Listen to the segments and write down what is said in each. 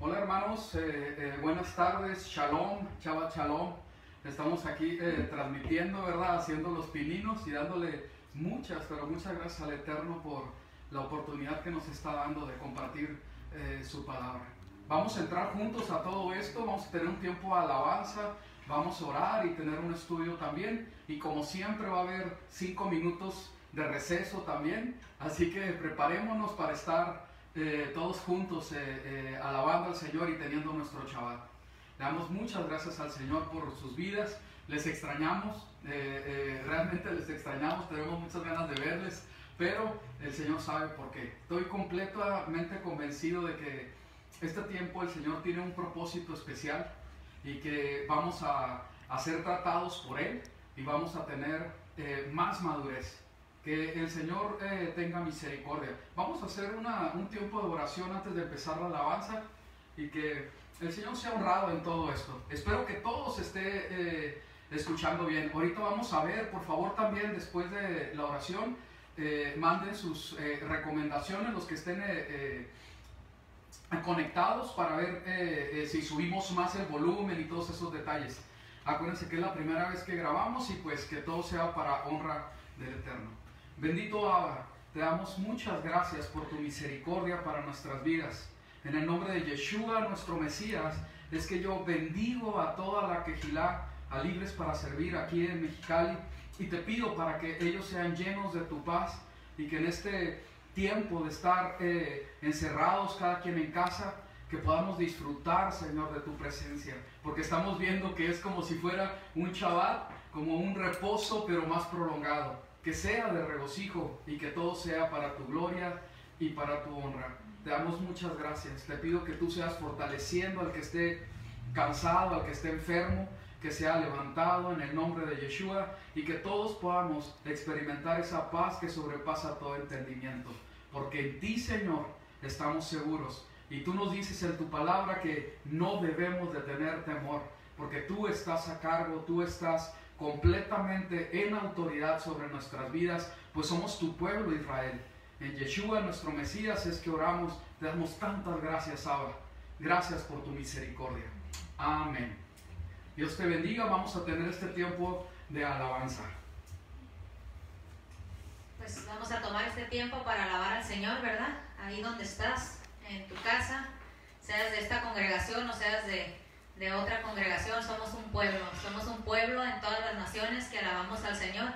Hola hermanos, buenas tardes, shalom, Shabbat shalom. Estamos aquí transmitiendo, ¿verdad? Haciendo los pininos y dándole muchas gracias al Eterno por la oportunidad que nos está dando de compartir su palabra. Vamos a entrar juntos a todo esto, vamos a tener un tiempo de alabanza, vamos a orar y tener un estudio también. Y como siempre va a haber 5 minutos de receso también, así que preparémonos para estar todos juntos alabando al Señor y teniendo nuestro Shabbat. Le damos muchas gracias al Señor por sus vidas, les extrañamos, realmente les extrañamos, tenemos muchas ganas de verles, pero el Señor sabe por qué. Estoy completamente convencido de que este tiempo el Señor tiene un propósito especial y que vamos a ser tratados por Él y vamos a tener más madurez. Que el Señor tenga misericordia. Vamos a hacer un tiempo de oración antes de empezar la alabanza y que el Señor sea honrado en todo esto. Espero que todos estén escuchando bien. Ahorita vamos a ver, por favor, también después de la oración, manden sus recomendaciones, los que estén conectados, para ver si subimos más el volumen y todos esos detalles. Acuérdense que es la primera vez que grabamos y pues que todo sea para honra del Eterno. Bendito Abba, te damos muchas gracias por tu misericordia para nuestras vidas. En el nombre de Yeshua, nuestro Mesías, es que yo bendigo a toda la Quejilá, a Libres para Servir aquí en Mexicali, y te pido para que ellos sean llenos de tu paz y que en este tiempo de estar encerrados cada quien en casa, que podamos disfrutar, Señor, de tu presencia, porque estamos viendo que es como si fuera un Shabbat, como un reposo, pero más prolongado. Que sea de regocijo y que todo sea para tu gloria y para tu honra. Te damos muchas gracias. Te pido que tú seas fortaleciendo al que esté cansado, al que esté enfermo, que sea levantado en el nombre de Yeshua y que todos podamos experimentar esa paz que sobrepasa todo entendimiento. Porque en ti, Señor, estamos seguros. Y tú nos dices en tu palabra que no debemos de tener temor, porque tú estás a cargo, tú estás completamente en autoridad sobre nuestras vidas, pues somos tu pueblo Israel. En Yeshua, nuestro Mesías, es que oramos, te damos tantas gracias, Abba. Gracias por tu misericordia. Amén. Dios te bendiga, vamos a tener este tiempo de alabanza. Pues vamos a tomar este tiempo para alabar al Señor, ¿verdad? Ahí donde estás, en tu casa, seas de esta congregación o seas de otra congregación, somos un pueblo en todas las naciones que alabamos al Señor.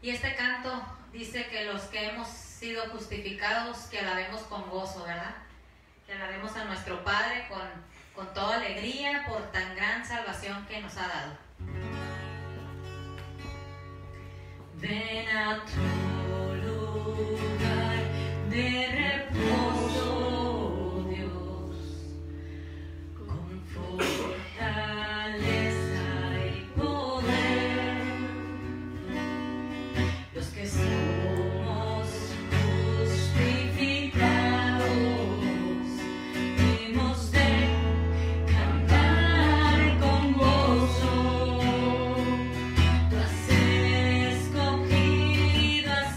Y este canto dice que los que hemos sido justificados, que alabemos con gozo, ¿verdad? Que alabemos a nuestro Padre con toda alegría por tan gran salvación que nos ha dado. Ven a tu lugar de reposo, Dios, con fortaleza y poder, los que somos justificados, hemos de cantar con gozo. Tú has escogido a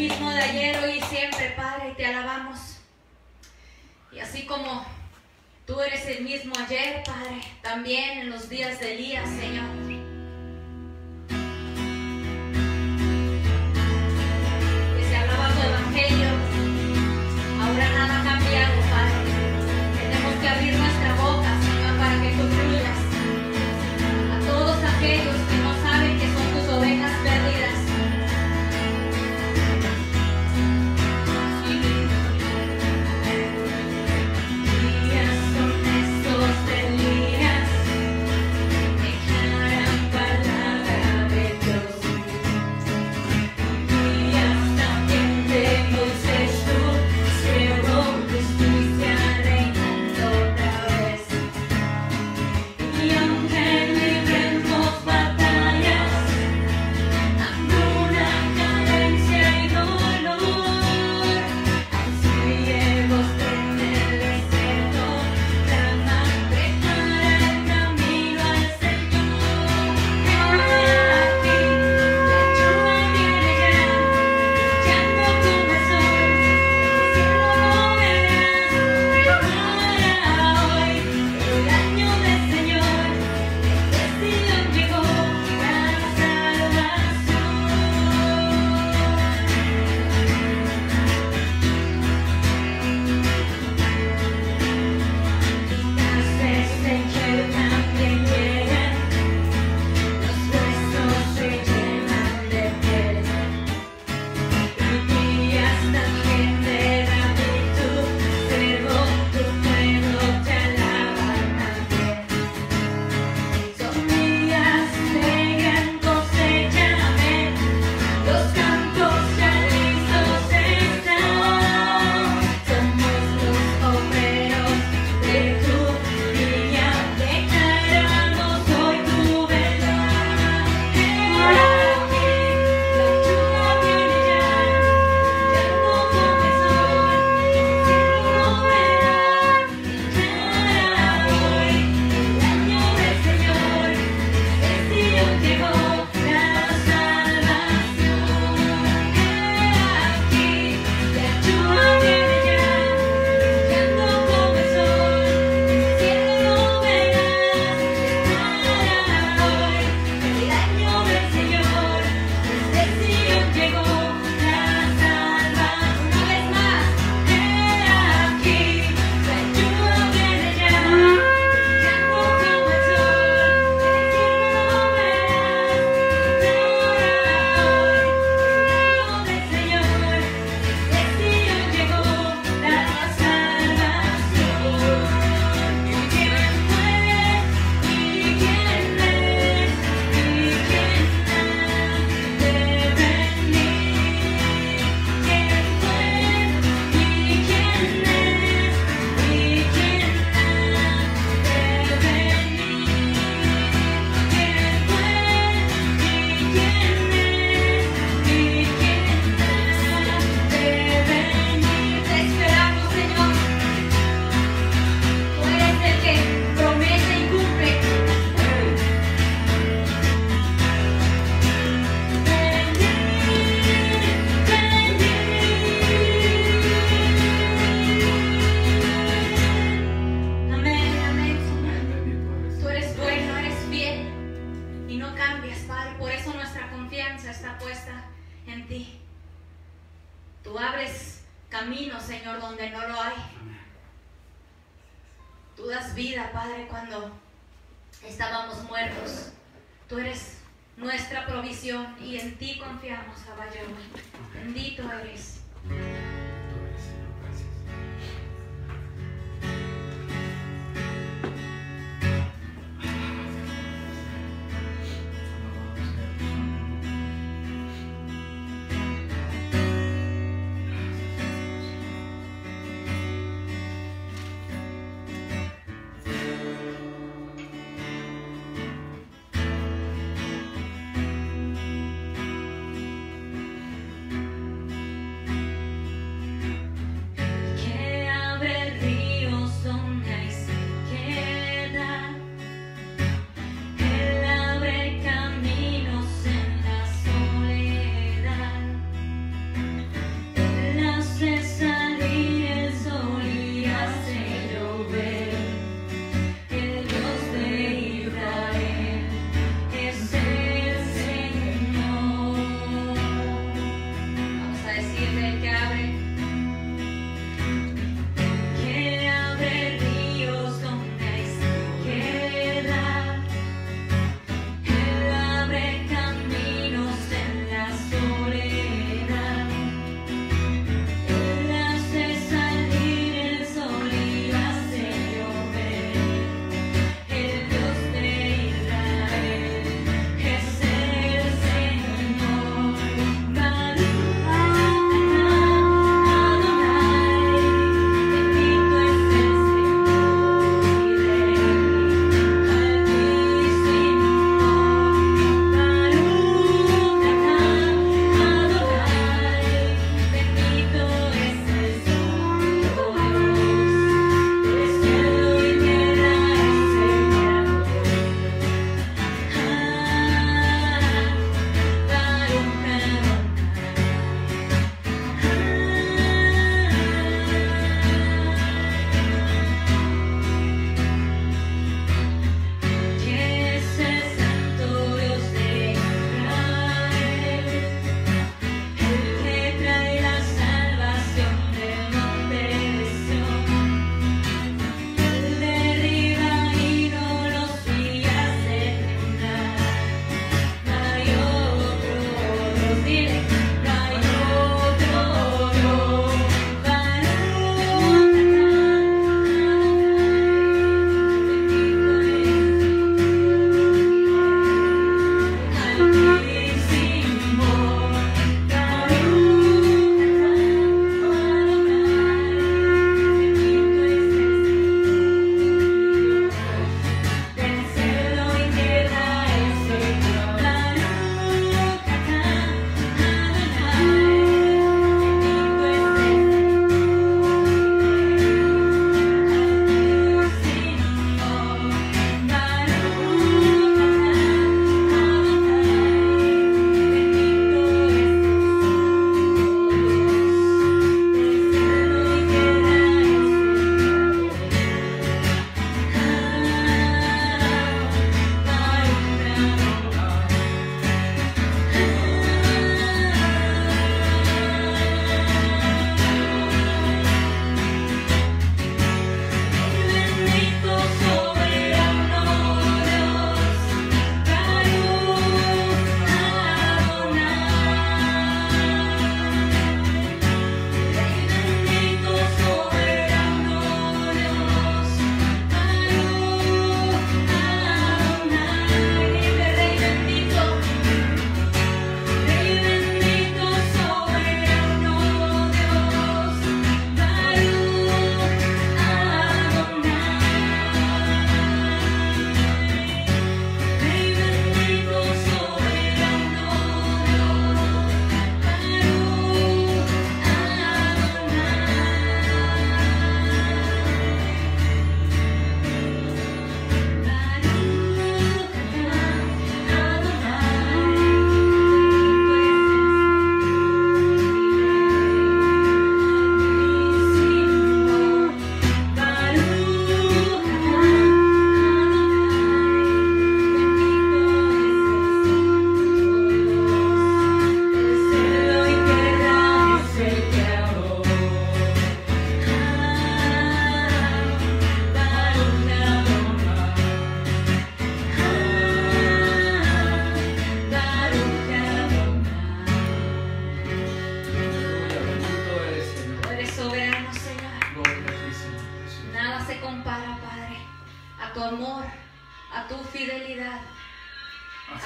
mismo de ayer, hoy y siempre, Padre, y te alabamos. Y así como tú eres el mismo ayer, Padre, también en los días de Elías, Señor. Que se hablaba tu evangelio, ahora nada ha cambiado, Padre. Tenemos que abrir nuestra boca, Señor, para que tú fluyas a todos aquellos que no saben que son tus ovejas perdidas.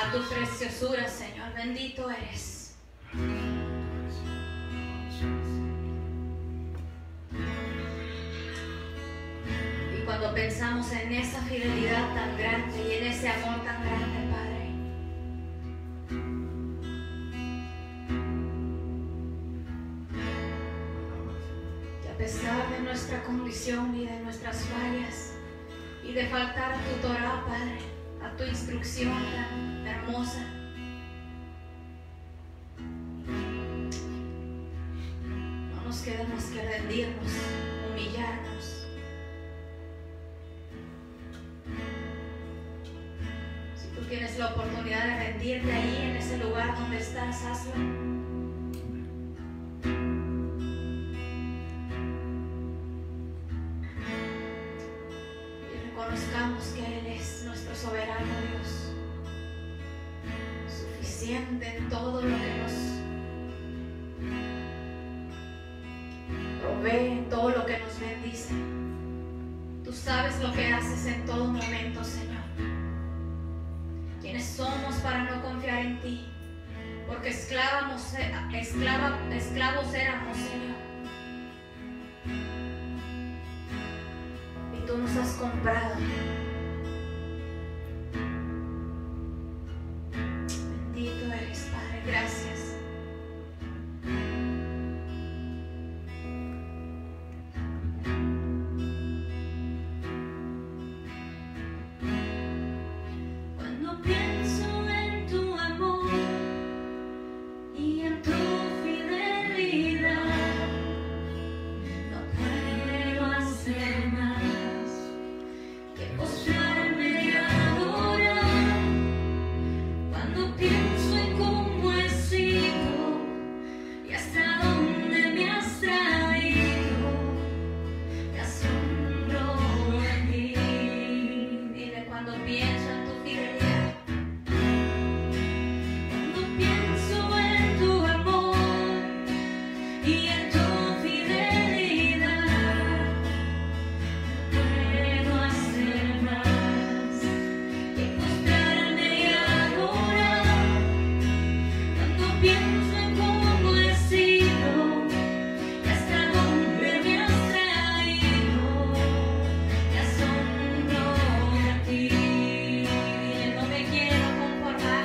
a tu preciosura, Señor. Bendito eres. Y cuando pensamos en esa fidelidad tan grande y en ese amor tan grande, Padre, que a pesar de nuestra condición y de nuestras fallas y de faltar a tu Torah, Padre, a tu instrucción tan hermosa, no nos queda más que rendirnos, humillarnos. Si tú tienes la oportunidad de rendirte ahí en ese lugar donde estás, hazlo. reconozcamos que Él es nuestro soberano Dios, suficiente en todo lo que nos provee, en todo lo que nos bendice. Tú sabes lo que haces en todo momento, Señor. ¿Quiénes somos para no confiar en ti? Porque esclavos éramos, Señor. Y tú nos has comprado. Bendito eres, Padre. Gracias. Cuando pienso en tu amor y en tu fidelidad, no puedo hacer más que postrarme y adorar. Cuando pienso en cómo he sido y hasta dónde me has traído, me asombro de ti. Dile, cuando pienso en tu fidelidad, Cuando pienso en tu amor y en tu fidelidad, no puedo hacer más que postrarme y adorar. Cuando pienso en cómo he sido y hasta dónde me has traído, me asombro de ti. dile, no me quiero conformar.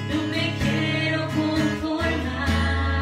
No me quiero conformar.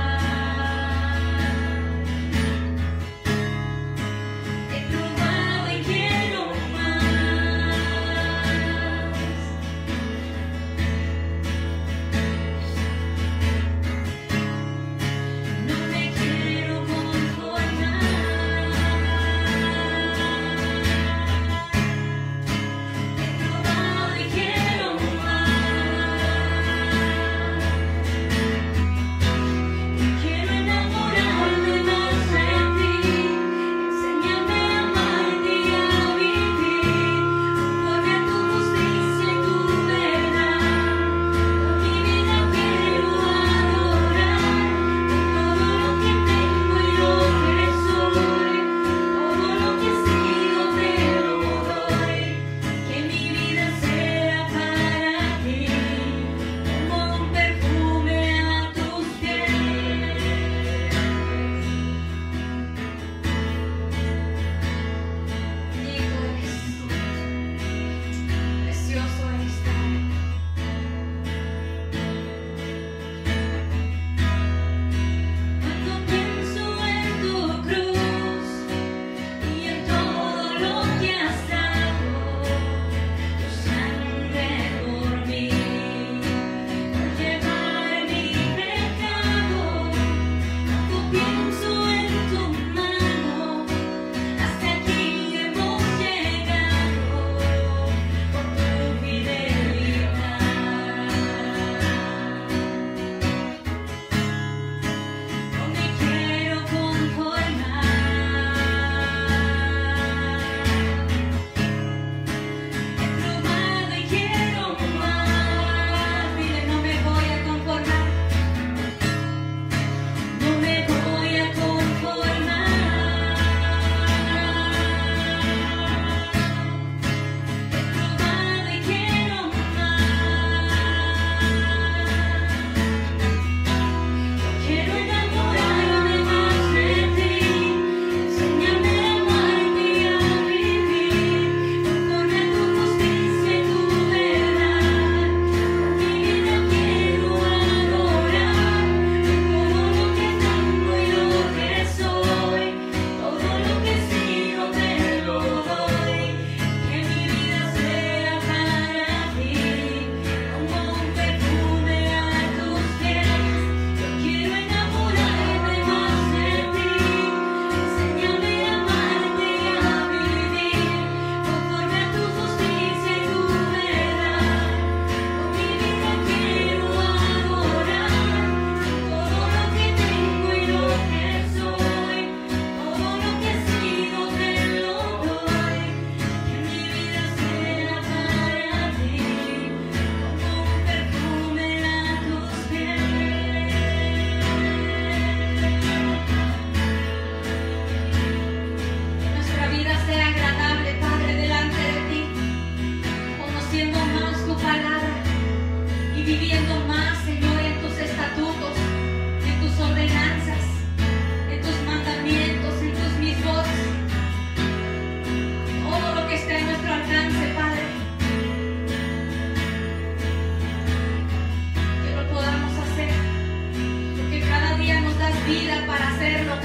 vida para hacerlo.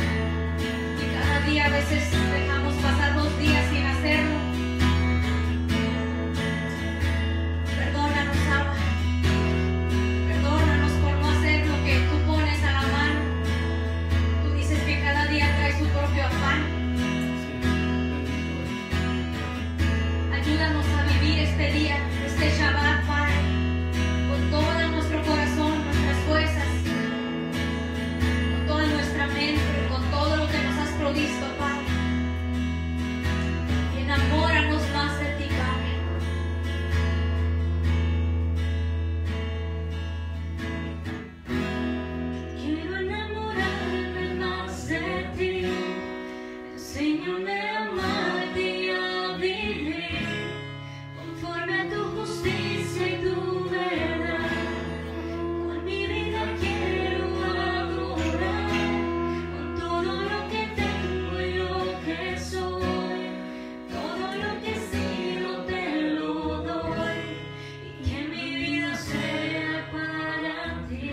Y cada día a veces dejamos pasar 2 días sin hacerlo. Perdónanos, Abba. Perdónanos por no hacer lo que tú pones a la mano. Tú dices que cada día trae su propio afán. Ayúdanos a vivir este día, este Shabbat, Padre, con todo nuestro corazón, nuestras fuerzas, con toda nuestra mente, con todo lo que nos has provisto, Padre. Y enamóranos más de ti, Padre. Quiero enamorarme más de ti. Enséñame a amarte y a vivir conforme a tu justicia y tu verdad. Con mi vida quiero adorar, con todo lo que tengo y lo que soy, todo lo que he sido te lo doy, y que mi vida sea para ti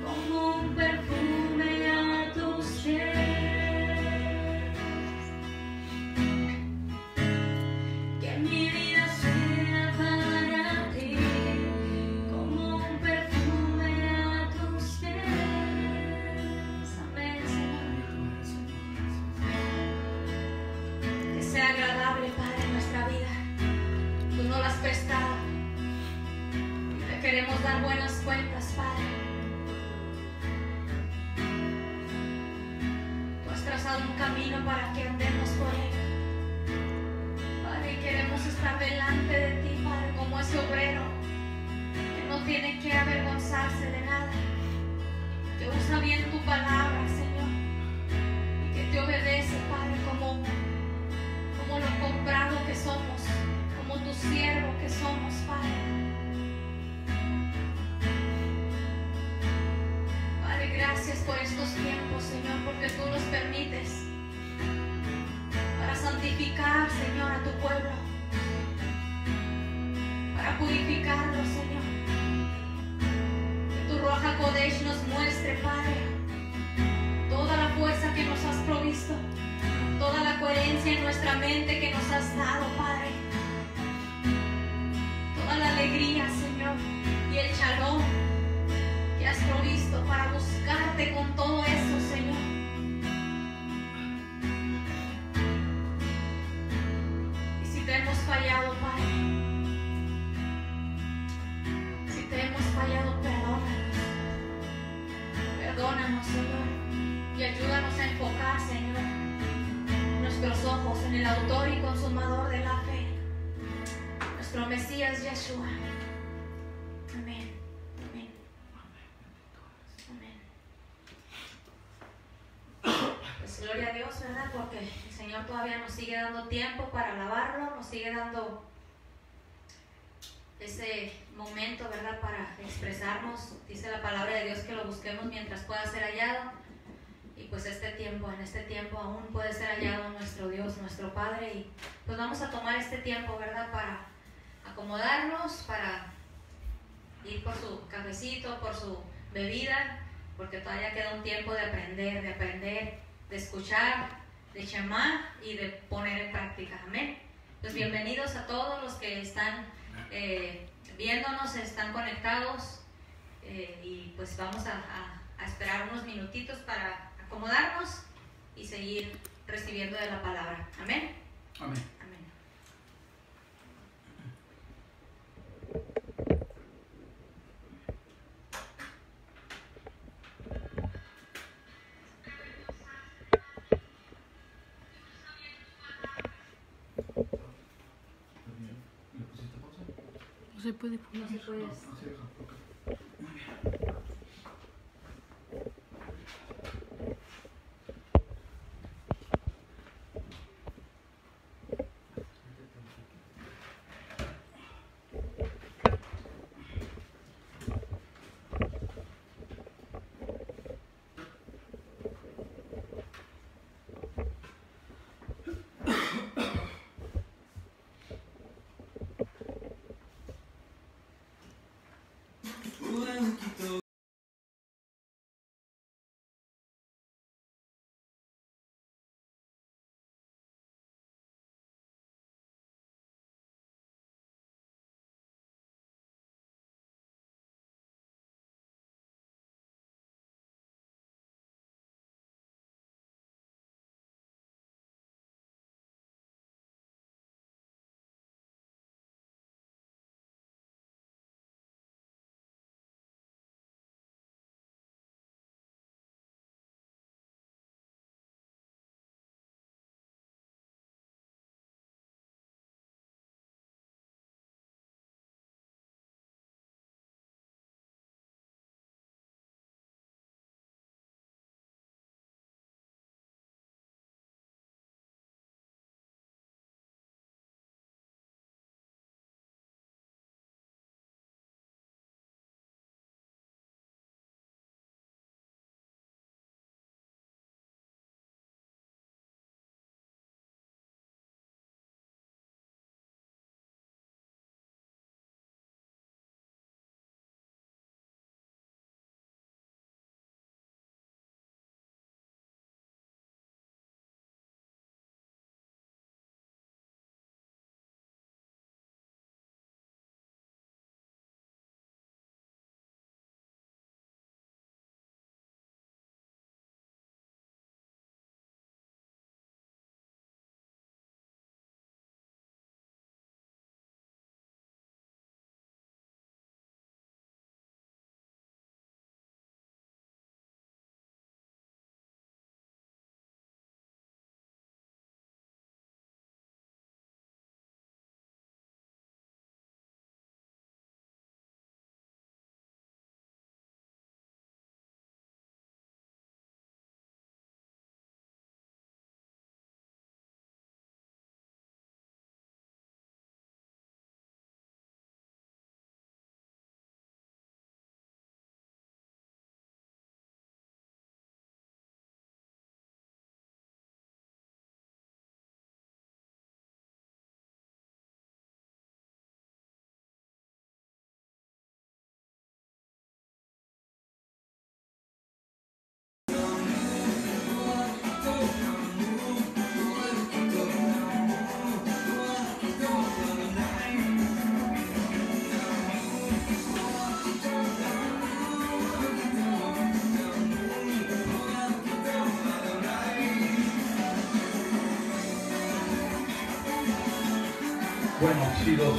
como un perfume a tus pies. Que mi vida sea para ti como un perfume a tus pies. Amén, Señor. Que sea agradable, Padre, en nuestra vida. Tú no lo has prestado. Te queremos dar buenas cuentas, Padre. Tú has trazado un camino para que andemos por él. Padre, y queremos estar delante de ti, Padre, como ese obrero que no tiene que avergonzarse de nada, que usa bien tu palabra, Señor, y que te obedece, Padre, como lo comprado que somos, como tu siervo que somos, Padre. Padre, gracias por estos tiempos, Señor, porque tú nos permites para santificar, Señor, a tu pueblo, para purificarlo, Señor. Que tu Ruach HaKodesh nos muestre, Padre, toda la fuerza que nos has provisto, toda la coherencia en nuestra mente que nos has dado, Padre, toda la alegría, Señor, y el shalom que has provisto para buscarte con todo eso, Señor. Y si te hemos fallado, Padre, si te hemos fallado, perdónanos. Perdónanos, Señor, y ayúdanos a enfocar, Señor, nuestros ojos en el autor y consumador de la fe, nuestro Mesías Yeshua. Amén. Amén. Amén. Pues gloria a Dios, ¿verdad? Porque el Señor todavía nos sigue dando tiempo para alabarlo, nos sigue dando ese momento, ¿verdad? Para expresarnos. Dice la palabra de Dios que lo busquemos mientras pueda ser hallado. Y pues en este tiempo aún puede ser hallado nuestro Dios, nuestro Padre. Y pues vamos a tomar este tiempo, ¿verdad? Para acomodarnos, para ir por su cafecito, por su bebida, porque todavía queda un tiempo de aprender, de escuchar, de llamar y de poner en práctica. Amén. Pues bienvenidos a todos los que están viéndonos, están conectados, y pues vamos a esperar unos minutitos para acomodarnos y seguir recibiendo de la palabra. Amén. Amén. Amén. ¿Le pusiste pausa? No se puede poner. No se puede. No, sí, ok. Muy bien. Bueno, sí, dos.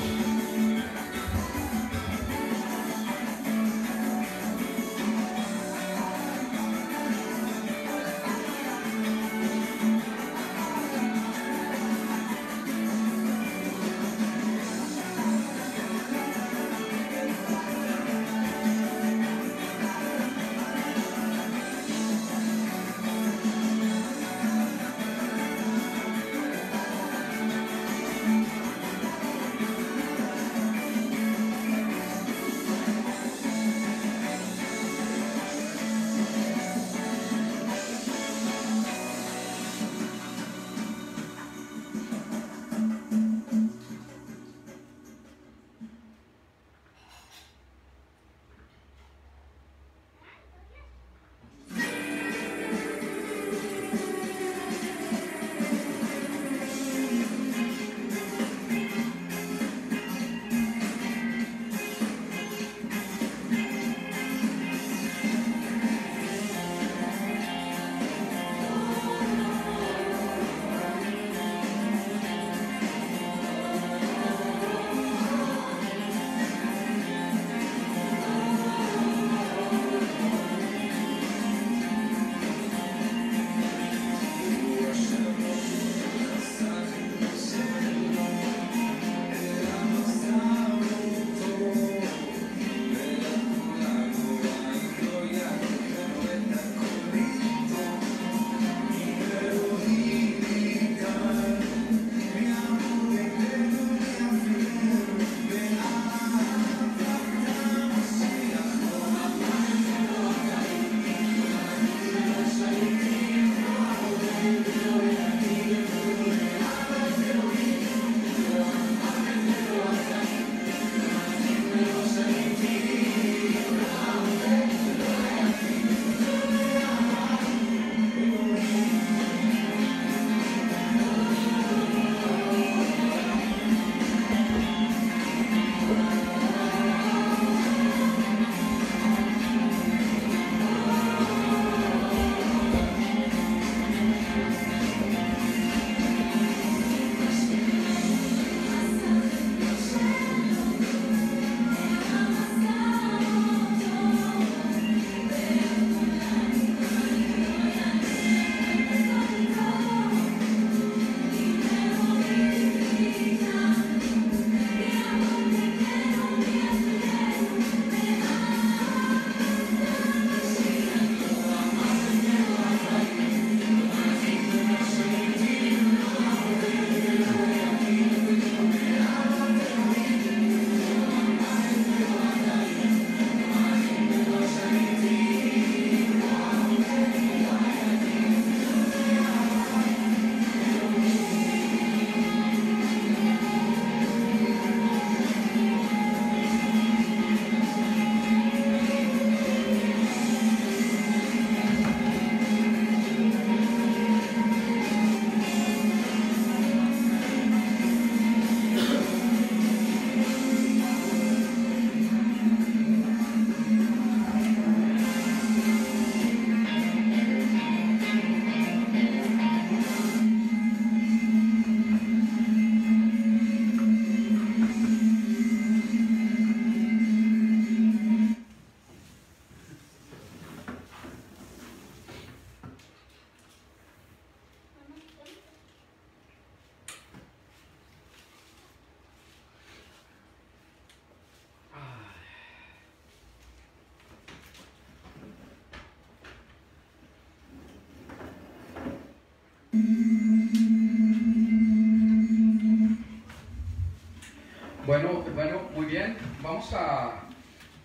Bueno, muy bien. Vamos a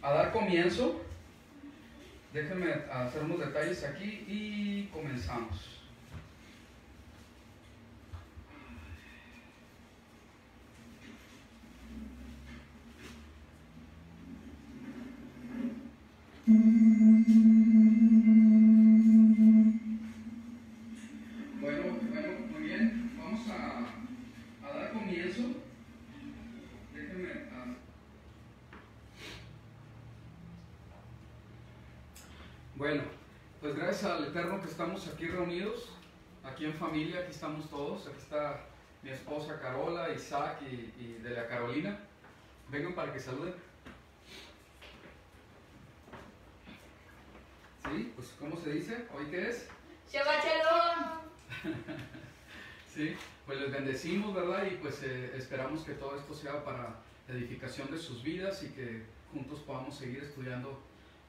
dar comienzo. Déjenme hacer unos detalles aquí y comenzamos. Bueno, muy bien. Vamos a dar comienzo. Déjenme. Bueno, pues gracias al Eterno que estamos aquí reunidos, aquí en familia, aquí estamos todos, aquí está mi esposa Carola, Isaac y de la Carolina. Vengan para que saluden. ¿Sí? Pues ¿cómo se dice? ¿Hoy qué es? Shabbat Shalom. Sí, pues les bendecimos, ¿verdad? Y pues esperamos que todo esto sea para edificación de sus vidas y que juntos podamos seguir estudiando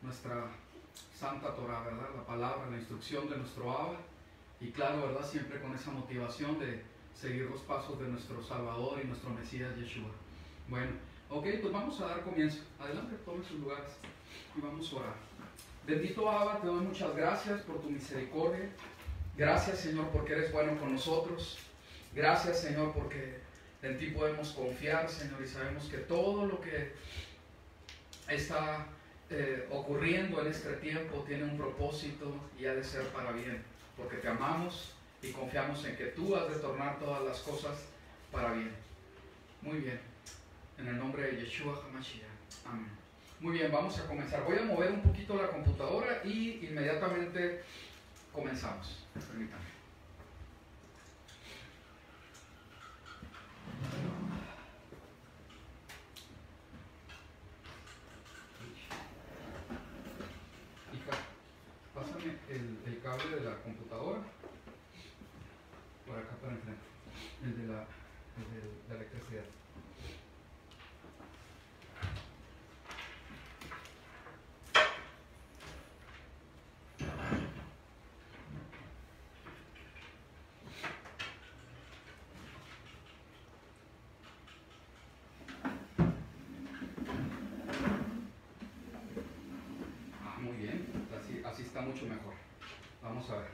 nuestra Santa Torah, ¿verdad? La palabra, la instrucción de nuestro Abba. Y claro, ¿verdad? Siempre con esa motivación de seguir los pasos de nuestro Salvador y nuestro Mesías Yeshua. Bueno, ok, pues vamos a dar comienzo. Adelante, tomen sus lugares y vamos a orar. Bendito Abba, te doy muchas gracias por tu misericordia. Gracias, Señor, porque eres bueno con nosotros. Gracias, Señor, porque en ti podemos confiar, Señor, y sabemos que todo lo que está ocurriendo en este tiempo tiene un propósito y ha de ser para bien, porque te amamos y confiamos en que tú has de tornar todas las cosas para bien. Muy bien, en el nombre de Yeshua HaMashiach, amén. Muy bien, vamos a comenzar. Voy a mover un poquito la computadora y inmediatamente comenzamos. Permítanme. Pásame el cable de la computadora por acá para enfrente, el de la electricidad. Muy bien, así está mucho mejor. Vamos a ver.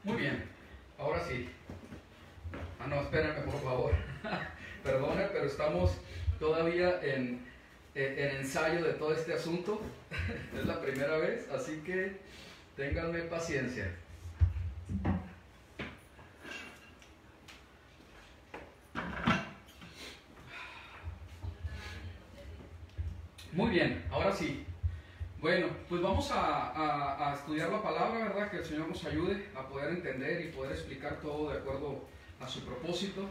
Muy bien, ahora sí. No, espérenme por favor. Perdone, pero estamos todavía en ensayo de todo este asunto. Es la primera vez, así que ténganme paciencia. Muy bien, ahora sí. Bueno, pues vamos a estudiar la palabra, ¿verdad? Que el Señor nos ayude a poder entender y poder explicar todo de acuerdo a su propósito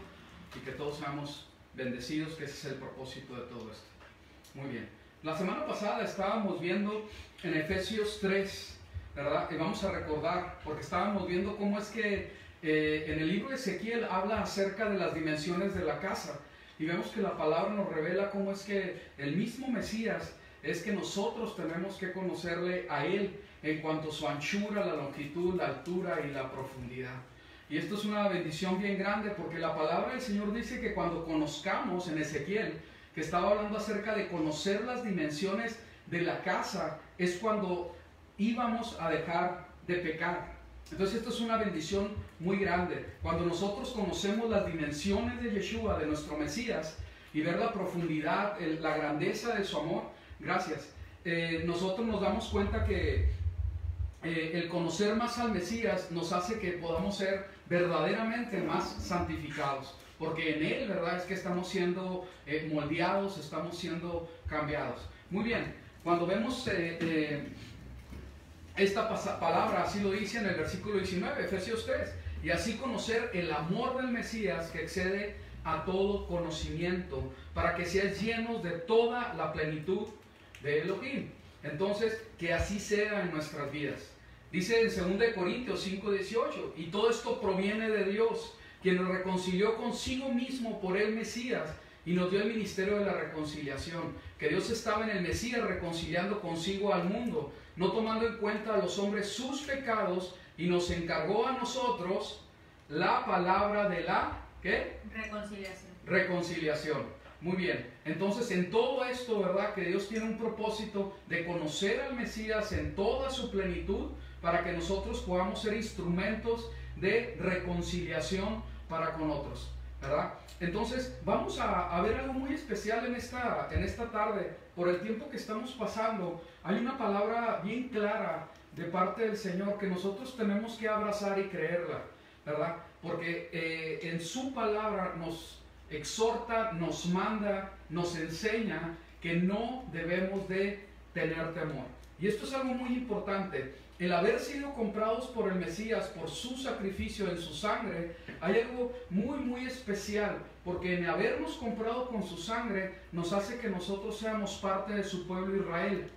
y que todos seamos bendecidos, que ese es el propósito de todo esto. Muy bien. La semana pasada estábamos viendo en Efesios 3, ¿verdad? Y vamos a recordar, porque estábamos viendo cómo es que en el libro de Ezequiel habla acerca de las dimensiones de la casa. Y vemos que la palabra nos revela cómo es que el mismo Mesías es que nosotros tenemos que conocerle a Él en cuanto a su anchura, la longitud, la altura y la profundidad. Y esto es una bendición bien grande porque la palabra del Señor dice que cuando conozcamos en Ezequiel, que estaba hablando acerca de conocer las dimensiones de la casa, es cuando íbamos a dejar de pecar. Entonces esto es una bendición muy grande. Cuando nosotros conocemos las dimensiones de Yeshua, de nuestro Mesías, y ver la profundidad, la grandeza de su amor, gracias, nosotros nos damos cuenta que el conocer más al Mesías nos hace que podamos ser verdaderamente más santificados, porque en Él, ¿verdad?, es que estamos siendo moldeados, estamos siendo cambiados. Muy bien, cuando vemos esta palabra, así lo dice en el versículo 19, Efesios 3, y así conocer el amor del Mesías que excede a todo conocimiento, para que seáis llenos de toda la plenitud de Elohim. Entonces, que así sea en nuestras vidas. Dice en 2 Corintios 5:18, y todo esto proviene de Dios, quien nos reconcilió consigo mismo por el Mesías y nos dio el ministerio de la reconciliación. Que Dios estaba en el Mesías reconciliando consigo al mundo, no tomando en cuenta a los hombres sus pecados, y nos encargó a nosotros la palabra de la ¿qué? Reconciliación. Muy bien. Entonces, en todo esto, ¿verdad?, que Dios tiene un propósito de conocer al Mesías en toda su plenitud, para que nosotros podamos ser instrumentos de reconciliación para con otros. ¿verdad? Entonces vamos a ver algo muy especial en esta tarde. Por el tiempo que estamos pasando, hay una palabra bien clara de parte del Señor que nosotros tenemos que abrazar y creerla, ¿verdad? Porque en su palabra nos exhorta, nos manda, nos enseña que no debemos de tener temor. Y esto es algo muy importante. El haber sido comprados por el Mesías, por su sacrificio en su sangre, hay algo muy muy especial, porque en habernos comprado con su sangre nos hace que nosotros seamos parte de su pueblo Israel.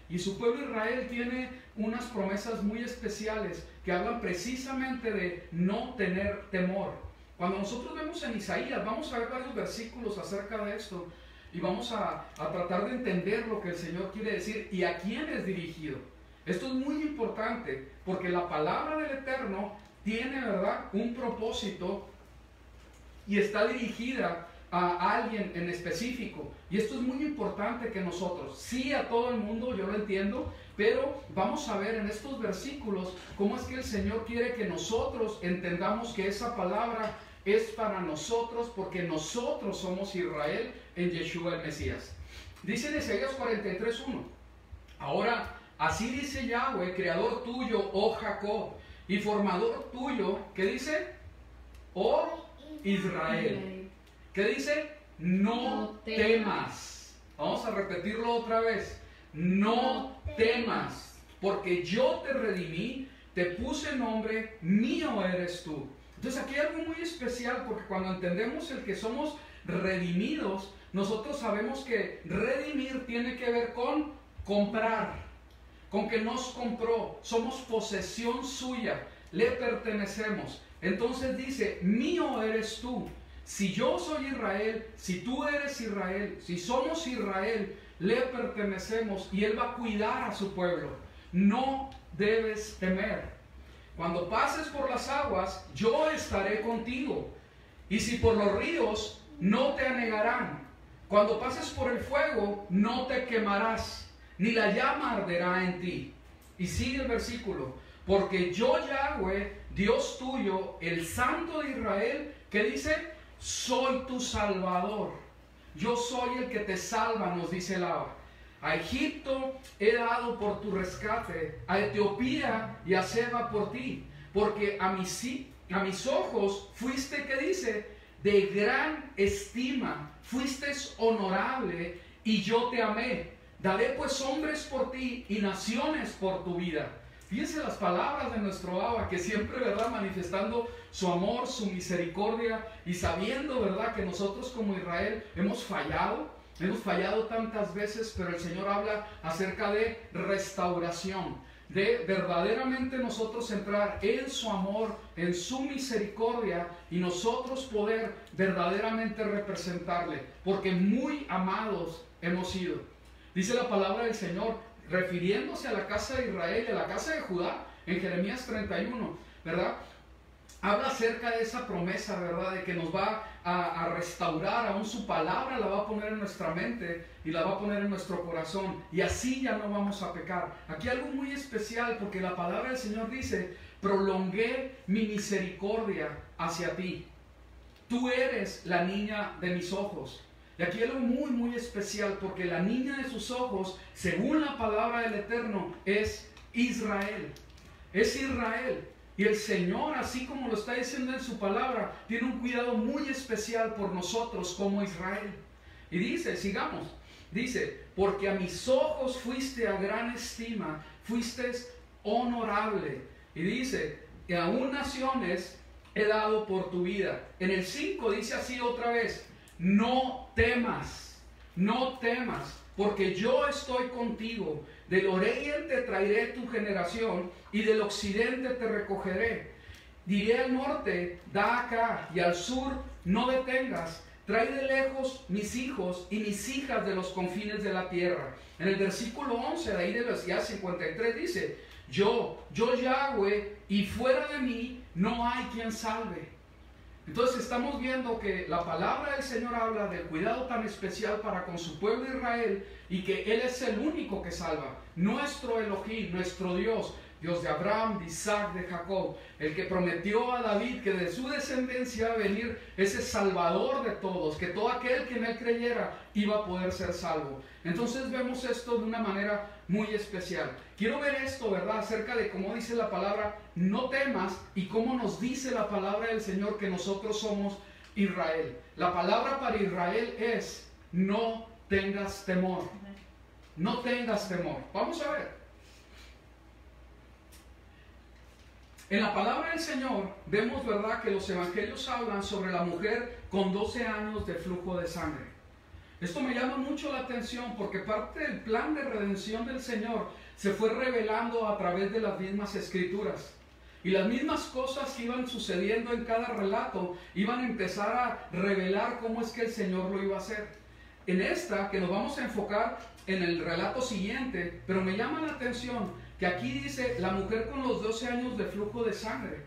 Y su pueblo Israel tiene unas promesas muy especiales que hablan precisamente de no tener temor. Cuando nosotros vemos en Isaías, vamos a ver varios versículos acerca de esto y vamos a tratar de entender lo que el Señor quiere decir y a quién es dirigido. Esto es muy importante porque la palabra del Eterno tiene, ¿verdad?, un propósito y está dirigida a alguien en específico. Y esto es muy importante que nosotros, sí a todo el mundo, yo lo entiendo, pero vamos a ver en estos versículos cómo es que el Señor quiere que nosotros entendamos que esa palabra es para nosotros, porque nosotros somos Israel en Yeshua el Mesías. Dice en Isaías 43:1, ahora así dice Yahweh, creador tuyo, oh Jacob, y formador tuyo, ¿qué dice? Oh Israel. ¿Qué dice? No temas. Vamos a repetirlo otra vez. No temas, porque yo te redimí, te puse nombre, mío eres tú. Entonces aquí hay algo muy especial, porque cuando entendemos el que somos redimidos, nosotros sabemos que redimir tiene que ver con comprar, con que nos compró, somos posesión suya, le pertenecemos. Entonces dice, mío eres tú. Si yo soy Israel, si tú eres Israel, si somos Israel, le pertenecemos y Él va a cuidar a su pueblo. No debes temer. Cuando pases por las aguas, yo estaré contigo. Y si por los ríos, no te anegarán. Cuando pases por el fuego, no te quemarás, ni la llama arderá en ti. Y sigue el versículo. Porque yo, Yahweh, Dios tuyo, el Santo de Israel, ¿qué dice? Soy tu Salvador. Yo soy el que te salva, nos dice el Abba. A Egipto he dado por tu rescate, a Etiopía y a Seba por ti. Porque a mis ojos fuiste, ¿qué dice? De gran estima, fuiste honorable y yo te amé. Daré pues hombres por ti y naciones por tu vida. Fíjense las palabras de nuestro Abba, que siempre, ¿verdad?, manifestando su amor, su misericordia y sabiendo, ¿verdad?, que nosotros como Israel hemos fallado tantas veces, pero el Señor habla acerca de restauración, de verdaderamente nosotros entrar en su amor, en su misericordia y nosotros poder verdaderamente representarle, porque muy amados hemos sido. Dice la palabra del Señor, refiriéndose a la casa de Israel y a la casa de Judá, en Jeremías 31, ¿verdad? Habla acerca de esa promesa, ¿verdad? De que nos va a restaurar, aún su palabra la va a poner en nuestra mente y la va a poner en nuestro corazón. Y así ya no vamos a pecar. Aquí algo muy especial, porque la palabra del Señor dice, prolongué mi misericordia hacia ti. Tú eres la niña de mis ojos. Y aquí hay algo muy muy especial, porque la niña de sus ojos, según la palabra del Eterno, es Israel. Es Israel. Y el Señor, así como lo está diciendo en su palabra, tiene un cuidado muy especial por nosotros como Israel. Y dice, sigamos, dice, porque a mis ojos fuiste a gran estima, fuiste honorable. Y dice, y aún naciones he dado por tu vida. En el 5 dice así otra vez, no temas, no temas, porque yo estoy contigo. Del oriente te traeré tu generación, y del occidente te recogeré. Diré al norte, da acá, y al sur, no detengas. Trae de lejos mis hijos y mis hijas de los confines de la tierra. En el versículo 11, de ahí de Isaías 53, dice, yo Yahweh, y fuera de mí no hay quien salve. Entonces estamos viendo que la palabra del Señor habla del cuidado tan especial para con su pueblo Israel y que Él es el único que salva, nuestro Elohim, nuestro Dios, Dios de Abraham, de Isaac, de Jacob, el que prometió a David que de su descendencia iba a venir ese Salvador de todos, que todo aquel que en él creyera iba a poder ser salvo. Entonces vemos esto de una manera muy especial. Quiero ver esto, ¿verdad? Acerca de cómo dice la palabra, no temas, y cómo nos dice la palabra del Señor que nosotros somos Israel. La palabra para Israel es, no tengas temor. No tengas temor. Vamos a ver. En la palabra del Señor vemos, ¿verdad?, que los evangelios hablan sobre la mujer con 12 años de flujo de sangre. Esto me llama mucho la atención porque parte del plan de redención del Señor se fue revelando a través de las mismas escrituras. Y las mismas cosas que iban sucediendo en cada relato iban a empezar a revelar cómo es que el Señor lo iba a hacer. En esta, que nos vamos a enfocar en el relato siguiente, pero me llama la atención que aquí dice la mujer con los 12 años de flujo de sangre.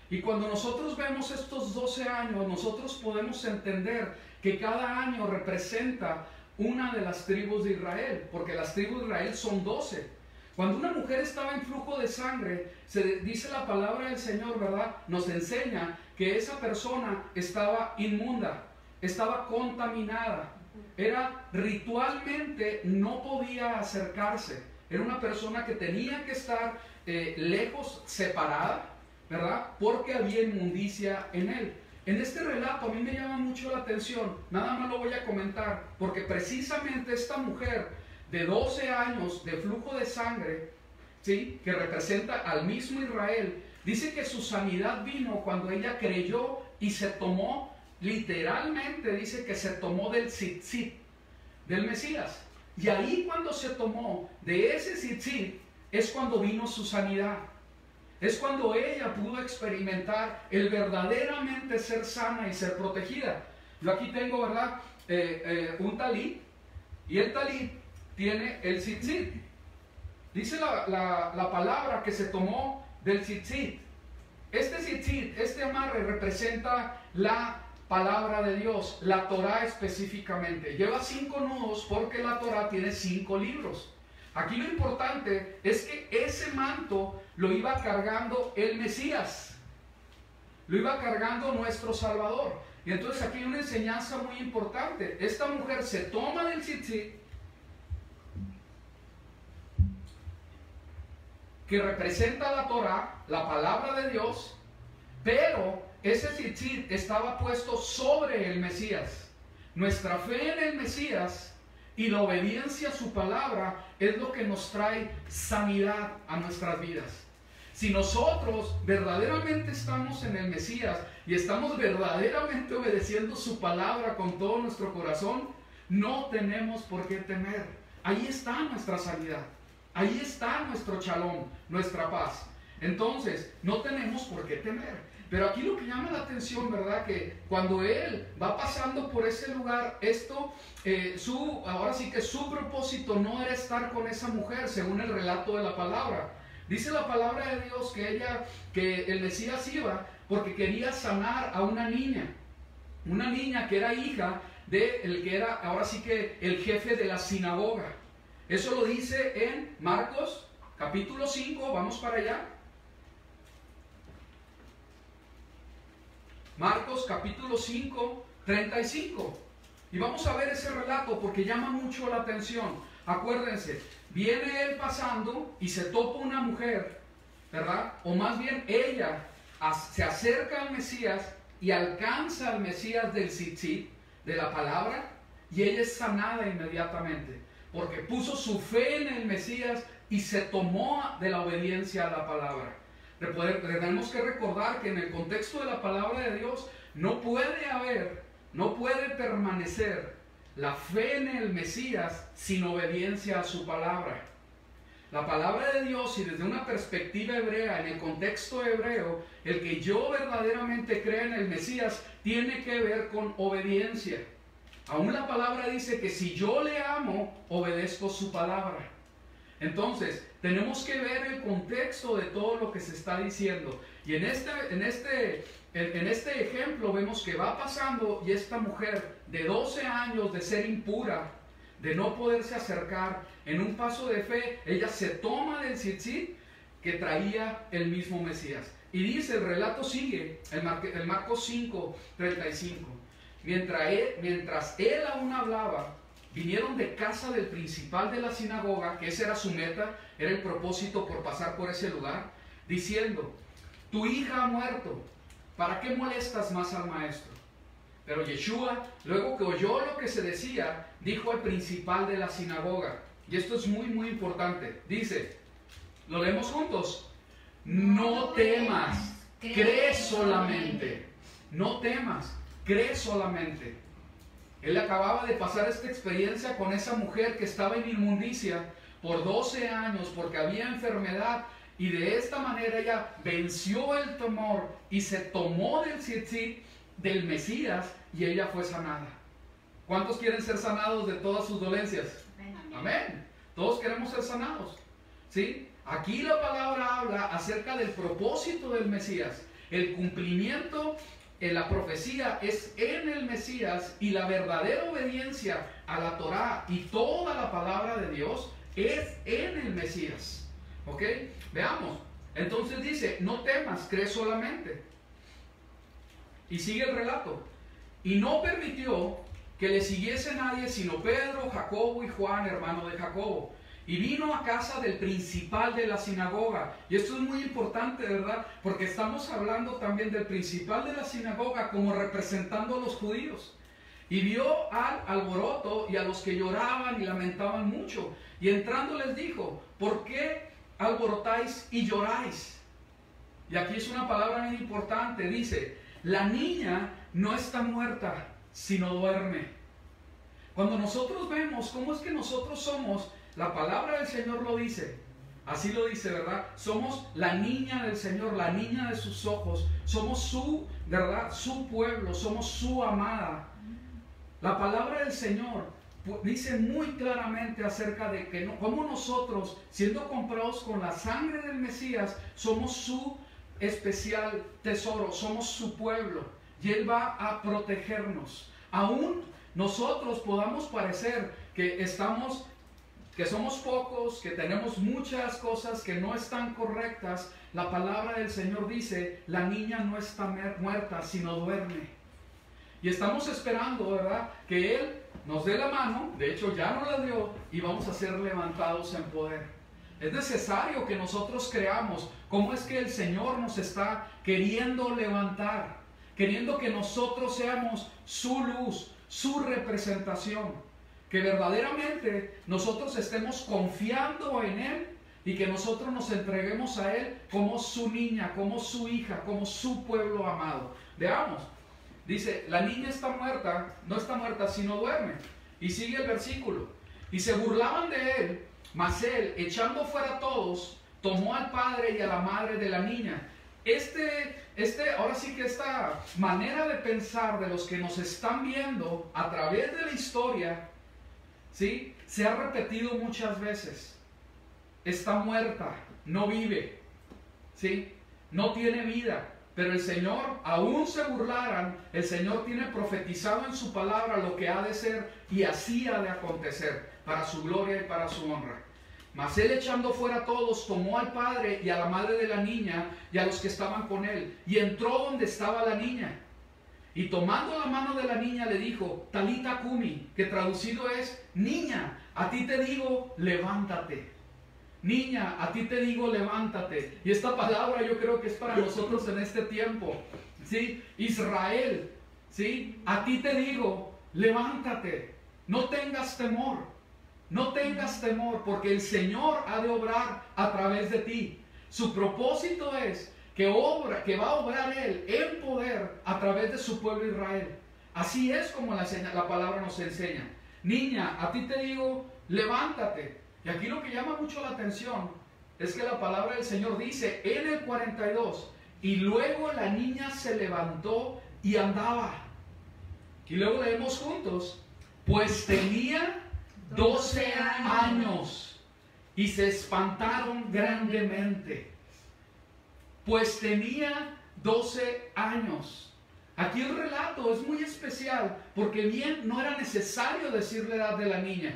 Y cuando nosotros vemos estos 12 años, nosotros podemos entender que cada año representa una de las tribus de Israel, porque las tribus de Israel son 12. Cuando una mujer estaba en flujo de sangre, se dice la palabra del Señor, ¿verdad? Nos enseña que esa persona estaba inmunda, estaba contaminada. Era ritualmente, no podía acercarse. Era una persona que tenía que estar lejos, separada, ¿verdad? Porque había inmundicia en él. En este relato a mí me llama mucho la atención, nada más lo voy a comentar, porque precisamente esta mujer de 12 años de flujo de sangre, ¿sí?, que representa al mismo Israel, dice que su sanidad vino cuando ella creyó y se tomó, literalmente dice que se tomó del tzitzit, del Mesías. Y ahí cuando se tomó de ese tzitzit es cuando vino su sanidad. Es cuando ella pudo experimentar el verdaderamente ser sana y ser protegida. Yo aquí tengo, ¿verdad?, un talit, y el talit tiene el tzitzit. Dice la palabra que se tomó del tzitzit. Este tzitzit, este amarre representa la palabra de Dios, la Torah específicamente. Lleva 5 nudos porque la Torah tiene 5 libros. Aquí lo importante es que ese manto lo iba cargando el Mesías, lo iba cargando nuestro Salvador. Y entonces aquí hay una enseñanza muy importante. Esta mujer se toma del tzitzit, que representa la Torah, la palabra de Dios, pero ese tzitzit estaba puesto sobre el Mesías. Nuestra fe en el Mesías y la obediencia a su palabra es lo que nos trae sanidad a nuestras vidas. Si nosotros verdaderamente estamos en el Mesías y estamos verdaderamente obedeciendo su palabra con todo nuestro corazón, no tenemos por qué temer. Ahí está nuestra sanidad. Ahí está nuestro shalom, nuestra paz. Entonces, no tenemos por qué temer. Pero aquí lo que llama la atención, ¿verdad?, que cuando él va pasando por ese lugar, esto, ahora sí que su propósito no era estar con esa mujer, según el relato de la palabra. Dice la palabra de Dios que el Mesías iba porque quería sanar a una niña que era hija de el que era, ahora sí que, el jefe de la sinagoga. Eso lo dice en Marcos, capítulo 5, vamos para allá. Marcos capítulo 5, 35. Y vamos a ver ese relato porque llama mucho la atención. Acuérdense, viene él pasando y se topa una mujer, ¿verdad? O más bien ella se acerca al Mesías y alcanza al Mesías del tzitzit, de la palabra, y ella es sanada inmediatamente, porque puso su fe en el Mesías y se tomó de la obediencia a la palabra. Tenemos que recordar que en el contexto de la palabra de Dios no puede permanecer la fe en el Mesías sin obediencia a su palabra. La palabra de Dios, y desde una perspectiva hebrea, en el contexto hebreo, el que yo verdaderamente crea en el Mesías tiene que ver con obediencia. Aún la palabra dice que si yo le amo, obedezco su palabra. Entonces, tenemos que ver el contexto de todo lo que se está diciendo. Y en este ejemplo vemos que va pasando y esta mujer de 12 años de ser impura, de no poderse acercar, en un paso de fe, ella se toma del tzitzit que traía el mismo Mesías. Y dice, el relato sigue, el Marcos 5:35. Mientras él aún hablaba, vinieron de casa del principal de la sinagoga, que esa era su meta, era el propósito por pasar por ese lugar, diciendo, tu hija ha muerto, ¿para qué molestas más al maestro? Pero Yeshua, luego que oyó lo que se decía, dijo al principal de la sinagoga, y esto es muy muy importante, dice, lo leemos juntos, no temas, cree solamente, no temas, cree solamente. Él acababa de pasar esta experiencia con esa mujer que estaba en inmundicia por 12 años porque había enfermedad, y de esta manera ella venció el temor y se tomó del tzitzit del Mesías y ella fue sanada. ¿Cuántos quieren ser sanados de todas sus dolencias? Amén. Todos queremos ser sanados, ¿sí? Aquí la palabra habla acerca del propósito del Mesías. El cumplimiento en la profecía es en el Mesías, y la verdadera obediencia a la Torá y toda la palabra de Dios es en el Mesías. ¿Ok? Veamos. Entonces dice, no temas, cree solamente. Y sigue el relato. Y no permitió que le siguiese nadie sino Pedro, Jacobo y Juan, hermano de Jacobo. Y vino a casa del principal de la sinagoga. Y esto es muy importante, ¿verdad? Porque estamos hablando también del principal de la sinagoga como representando a los judíos. Y vio al alboroto y a los que lloraban y lamentaban mucho. Y entrando les dijo, ¿por qué alborotáis y lloráis? Y aquí es una palabra muy importante. Dice, la niña no está muerta, sino duerme. Cuando nosotros vemos cómo es que nosotros somos, la palabra del Señor lo dice, así lo dice, ¿verdad? Somos la niña del Señor, la niña de sus ojos, somos su, ¿verdad? Su pueblo, somos su amada. La palabra del Señor dice muy claramente acerca de que como nosotros, siendo comprados con la sangre del Mesías, somos su especial tesoro, somos su pueblo, y Él va a protegernos. Aún nosotros podamos parecer que somos pocos, que tenemos muchas cosas que no están correctas, la palabra del Señor dice, la niña no está muerta, sino duerme. Y estamos esperando, ¿verdad?, que Él nos dé la mano, de hecho ya nos la dio, y vamos a ser levantados en poder. Es necesario que nosotros creamos cómo es que el Señor nos está queriendo levantar, queriendo que nosotros seamos su luz, su representación, que verdaderamente nosotros estemos confiando en Él y que nosotros nos entreguemos a Él como su niña, como su hija, como su pueblo amado. Veamos, dice, la niña está muerta, no está muerta, sino duerme. Y sigue el versículo. Y se burlaban de él, mas él, echando fuera a todos, tomó al padre y a la madre de la niña. Ahora sí que esta manera de pensar de los que nos están viendo a través de la historia, ¿sí?, se ha repetido muchas veces. Está muerta, no vive, ¿sí?, no tiene vida. Pero el Señor, aún se burlaran, el Señor tiene profetizado en su palabra lo que ha de ser, y así ha de acontecer, para su gloria y para su honra. Mas él, echando fuera a todos, tomó al padre y a la madre de la niña y a los que estaban con él, y entró donde estaba la niña. Y tomando la mano de la niña le dijo, Talita Cumi, que traducido es, niña, a ti te digo, levántate. Niña, a ti te digo, levántate. Y esta palabra yo creo que es para nosotros en este tiempo, ¿sí? Israel, ¿sí? A ti te digo, levántate. No tengas temor. No tengas temor, porque el Señor ha de obrar a través de ti. Su propósito es que va a obrar Él en poder a través de su pueblo Israel. Así es como la palabra nos enseña. Niña, a ti te digo, levántate. Y aquí lo que llama mucho la atención es que la palabra del Señor dice en el 42, y luego la niña se levantó y andaba. Y luego leemos juntos, pues tenía 12 años y se espantaron grandemente. Pues tenía 12 años. Aquí el relato es muy especial porque bien no era necesario decir la edad de la niña,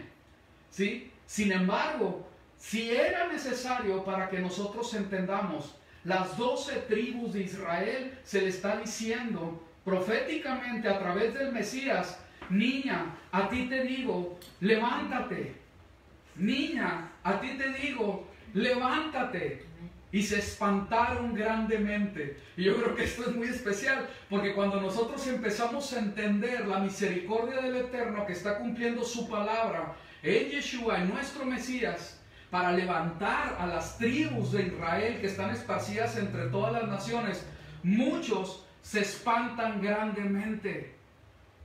¿sí? Sin embargo, si era necesario para que nosotros entendamos, las 12 tribus de Israel se le está diciendo proféticamente a través del Mesías: niña, a ti te digo, levántate. Niña, a ti te digo, levántate. Y se espantaron grandemente. Y yo creo que esto es muy especial, porque cuando nosotros empezamos a entender la misericordia del Eterno que está cumpliendo su palabra en Yeshua, en nuestro Mesías, para levantar a las tribus de Israel que están esparcidas entre todas las naciones, muchos se espantan grandemente.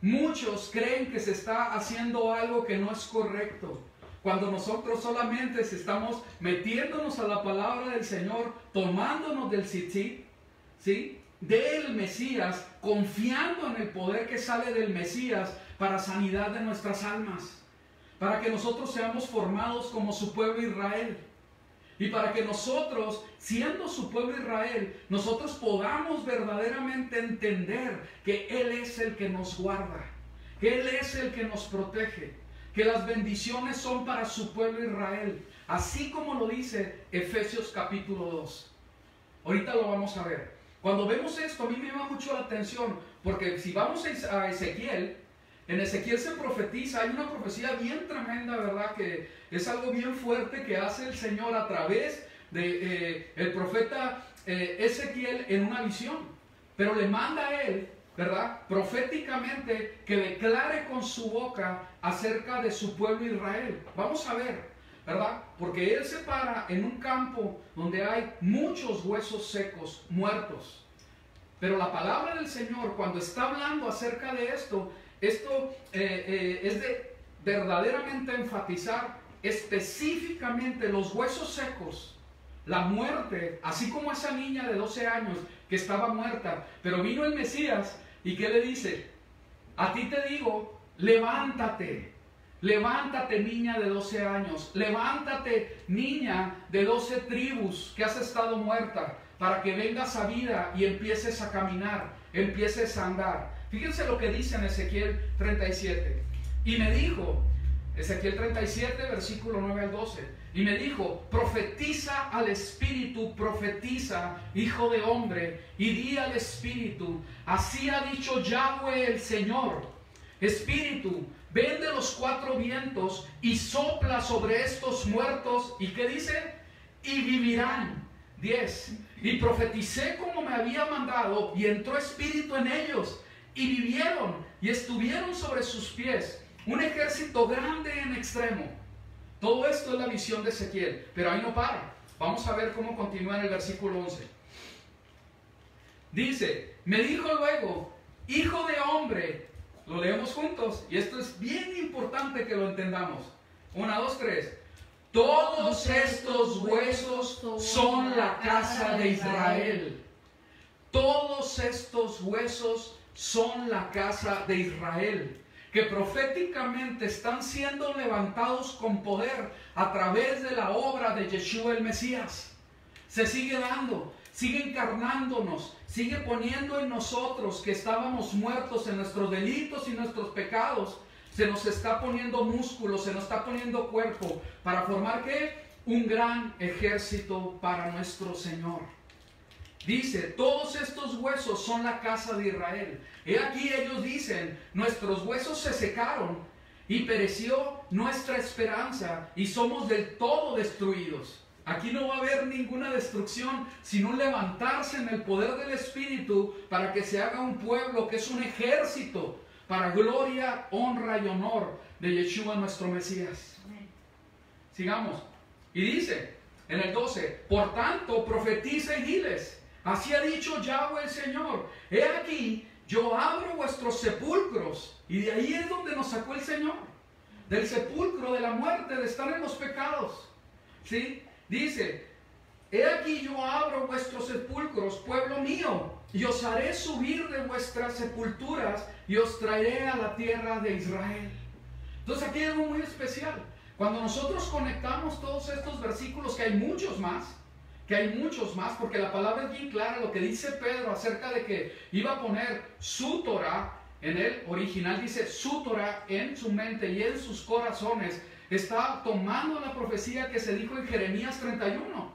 Muchos creen que se está haciendo algo que no es correcto, cuando nosotros solamente estamos metiéndonos a la palabra del Señor, tomándonos del tzitzit, ¿sí?, del Mesías, confiando en el poder que sale del Mesías para sanidad de nuestras almas, para que nosotros seamos formados como su pueblo Israel. Y para que nosotros, siendo su pueblo Israel, nosotros podamos verdaderamente entender que Él es el que nos guarda, que Él es el que nos protege, que las bendiciones son para su pueblo Israel, así como lo dice Efesios capítulo 2. Ahorita lo vamos a ver. Cuando vemos esto, a mí me llama mucho la atención, porque si vamos a Ezequiel, en Ezequiel se profetiza, hay una profecía bien tremenda, ¿verdad? Que es algo bien fuerte que hace el Señor a través de el profeta Ezequiel en una visión. Pero le manda a él, ¿verdad?, proféticamente, que declare con su boca acerca de su pueblo Israel. Vamos a ver, ¿verdad? Porque él se para en un campo donde hay muchos huesos secos, muertos. Pero la palabra del Señor, cuando está hablando acerca de esto es de verdaderamente enfatizar específicamente los huesos secos, la muerte, así como esa niña de 12 años que estaba muerta, pero vino el Mesías y ¿qué le dice? A ti te digo, levántate, levántate niña de 12 años, levántate niña de 12 tribus que has estado muerta, para que vengas a vida y empieces a caminar, empieces a andar. Fíjense lo que dice en Ezequiel 37. Y me dijo, Ezequiel 37, versículo 9 al 12. Y me dijo, profetiza al Espíritu, profetiza, hijo de hombre, y di al Espíritu, así ha dicho Yahweh el Señor. Espíritu, ven de los 4 vientos y sopla sobre estos muertos. ¿Y qué dice? Y vivirán. 10. Y profeticé como me había mandado, y entró espíritu en ellos, y vivieron, y estuvieron sobre sus pies, un ejército grande en extremo. Todo esto es la visión de Ezequiel, pero ahí no para. Vamos a ver cómo continúa en el versículo 11. Dice, me dijo luego, hijo de hombre, lo leemos juntos, y esto es bien importante que lo entendamos. 1, 2, 3. Todos estos huesos son la casa de Israel. Todos estos huesos son la casa de Israel, que proféticamente están siendo levantados con poder a través de la obra de Yeshua el Mesías. Se sigue dando, sigue encarnándonos, sigue poniendo en nosotros que estábamos muertos en nuestros delitos y nuestros pecados. Se nos está poniendo músculo, se nos está poniendo cuerpo, para formar ¿qué? Un gran ejército para nuestro Señor. Dice, todos estos huesos son la casa de Israel. He aquí ellos dicen, nuestros huesos se secaron y pereció nuestra esperanza y somos del todo destruidos. Aquí no va a haber ninguna destrucción, sino levantarse en el poder del Espíritu para que se haga un pueblo que es un ejército para gloria, honra y honor de Yeshua nuestro Mesías. Sigamos. Y dice en el 12, por tanto profetiza y diles, así ha dicho Yahweh el Señor, he aquí, yo abro vuestros sepulcros. Y de ahí es donde nos sacó el Señor, del sepulcro, de la muerte, de estar en los pecados. ¿Sí? Dice, he aquí yo abro vuestros sepulcros, pueblo mío, y os haré subir de vuestras sepulturas y os traeré a la tierra de Israel. Entonces aquí hay algo muy especial. Cuando nosotros conectamos todos estos versículos, que hay muchos más, porque la palabra es bien clara, lo que dice Pedro acerca de que iba a poner su Torah, en el original dice su Torah en su mente y en sus corazones. está tomando la profecía que se dijo en Jeremías 31,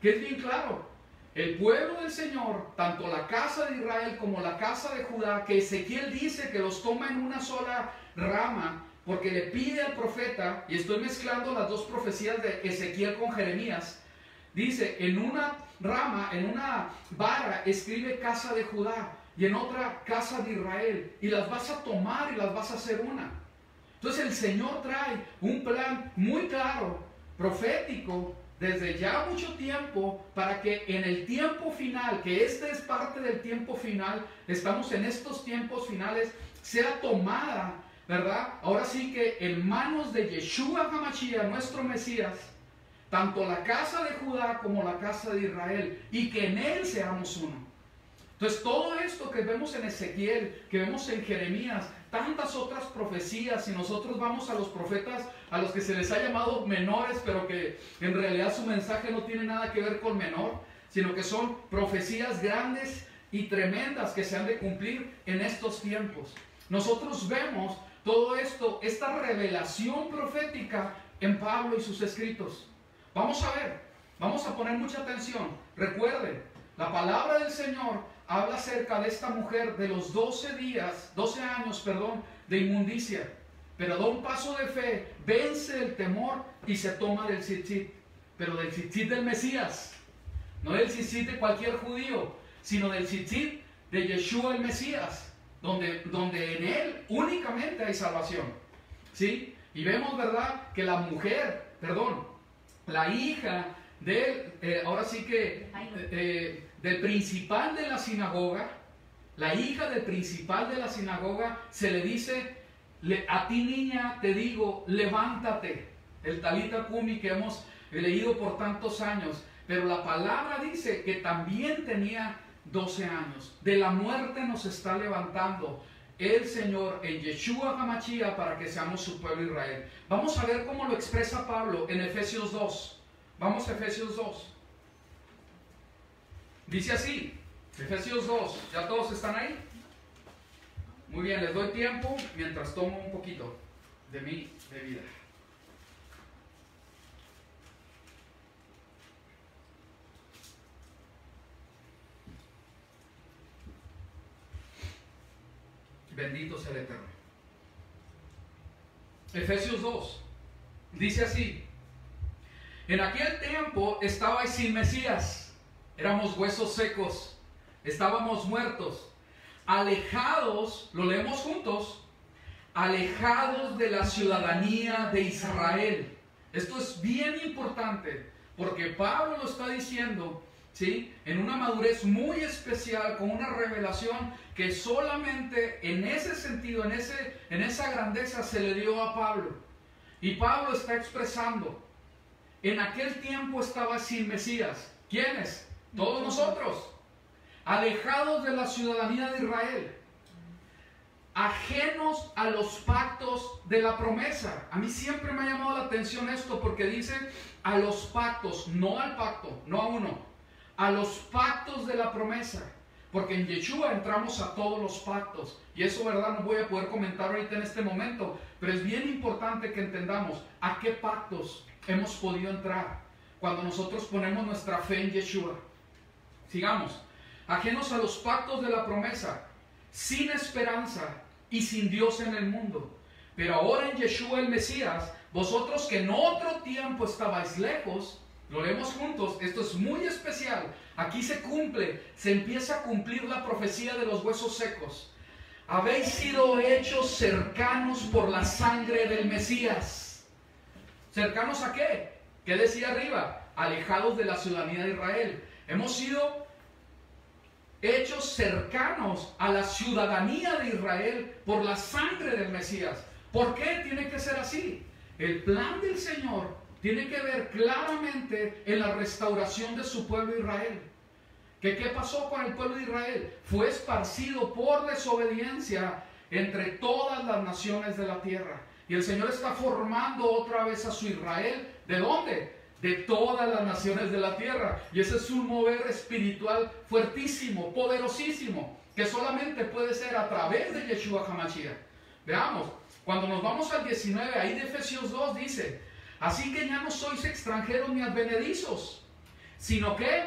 que es bien claro. El pueblo del Señor, tanto la casa de Israel como la casa de Judá, que Ezequiel dice que los toma en una sola rama, porque le pide al profeta, y estoy mezclando las dos profecías de Ezequiel con Jeremías, dice, en una rama, en una vara, escribe casa de Judá, y en otra casa de Israel, y las vas a tomar y las vas a hacer una. Entonces el Señor trae un plan muy claro, profético, desde ya mucho tiempo, para que en el tiempo final, que este es parte del tiempo final, estamos en estos tiempos finales, sea tomada, ¿verdad? Ahora sí que en manos de Yeshua HaMashiach, nuestro Mesías, tanto la casa de Judá como la casa de Israel, y que en él seamos uno. Entonces todo esto que vemos en Ezequiel, que vemos en Jeremías, tantas otras profecías, si nosotros vamos a los profetas, a los que se les ha llamado menores, pero que en realidad su mensaje no tiene nada que ver con menor, sino que son profecías grandes y tremendas que se han de cumplir en estos tiempos. Nosotros vemos todo esto, esta revelación profética en Pablo y sus escritos. Vamos a ver, vamos a poner mucha atención. Recuerden, la palabra del Señor habla acerca de esta mujer de los 12 años, de inmundicia. Pero da un paso de fe, vence el temor y se toma del tzitzit. Pero del tzitzit del Mesías. No del tzitzit de cualquier judío, sino del tzitzit de Yeshua el Mesías. Donde en él únicamente hay salvación. ¿Sí? Y vemos, ¿verdad? Que la mujer, la hija de, ahora sí que, del principal de la sinagoga, la hija del principal de la sinagoga, se le dice, a ti niña te digo, levántate. El Talita Kumi que hemos leído por tantos años, pero la palabra dice que también tenía 12 años. De la muerte nos está levantando el Señor en Yeshua HaMashiach para que seamos su pueblo Israel. Vamos a ver cómo lo expresa Pablo en Efesios 2. Vamos a Efesios 2. Dice así, Efesios 2, ¿ya todos están ahí? Muy bien, les doy tiempo mientras tomo un poquito de mi bebida. Bendito sea el Eterno. Efesios 2, dice así, en aquel tiempo estabais sin Mesías. Éramos huesos secos, estábamos muertos, alejados, lo leemos juntos, alejados de la ciudadanía de Israel. Esto es bien importante, porque Pablo lo está diciendo, ¿sí? En una madurez muy especial, con una revelación que solamente en ese sentido, en esa grandeza se le dio a Pablo. Y Pablo está expresando, en aquel tiempo estaba sin Mesías. ¿Quiénes? Todos nosotros, alejados de la ciudadanía de Israel, ajenos a los pactos de la promesa. A mí siempre me ha llamado la atención esto, porque dice a los pactos, no al pacto, no a uno, a los pactos de la promesa, porque en Yeshua entramos a todos los pactos, y eso, verdad, no voy a poder comentar ahorita en este momento, pero es bien importante que entendamos a qué pactos hemos podido entrar cuando nosotros ponemos nuestra fe en Yeshua. Sigamos. Ajenos a los pactos de la promesa, sin esperanza y sin Dios en el mundo. Pero ahora en Yeshua el Mesías, vosotros que en otro tiempo estabais lejos, lo leemos juntos, esto es muy especial. Aquí se cumple, se empieza a cumplir la profecía de los huesos secos. Habéis sido hechos cercanos por la sangre del Mesías. ¿Cercanos a qué? ¿Qué decía arriba? Alejados de la ciudadanía de Israel. Hemos sido hechos cercanos a la ciudadanía de Israel por la sangre del Mesías. ¿Por qué tiene que ser así? El plan del Señor tiene que ver claramente en la restauración de su pueblo Israel. ¿Qué pasó con el pueblo de Israel? Fue esparcido por desobediencia entre todas las naciones de la tierra. Y el Señor está formando otra vez a su Israel. ¿De dónde? De todas las naciones de la tierra. Y ese es un mover espiritual fuertísimo, poderosísimo, que solamente puede ser a través de Yeshua HaMashiach. Veamos, Cuando nos vamos al 19, ahí de Efesios 2 dice, así que ya no sois extranjeros ni advenedizos, sino que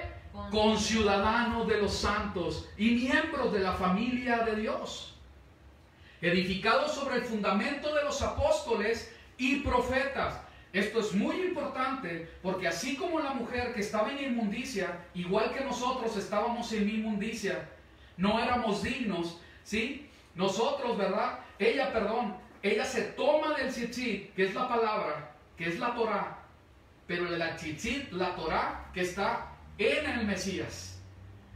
conciudadanos de los santos y miembros de la familia de Dios, edificados sobre el fundamento de los apóstoles y profetas. Esto es muy importante porque así como la mujer que estaba en inmundicia, igual que nosotros estábamos en inmundicia, no éramos dignos, ¿sí? Nosotros, ¿verdad? Ella se toma del tzitzit, que es la palabra, que es la Torah, pero la tzitzit, la Torah, que está en el Mesías.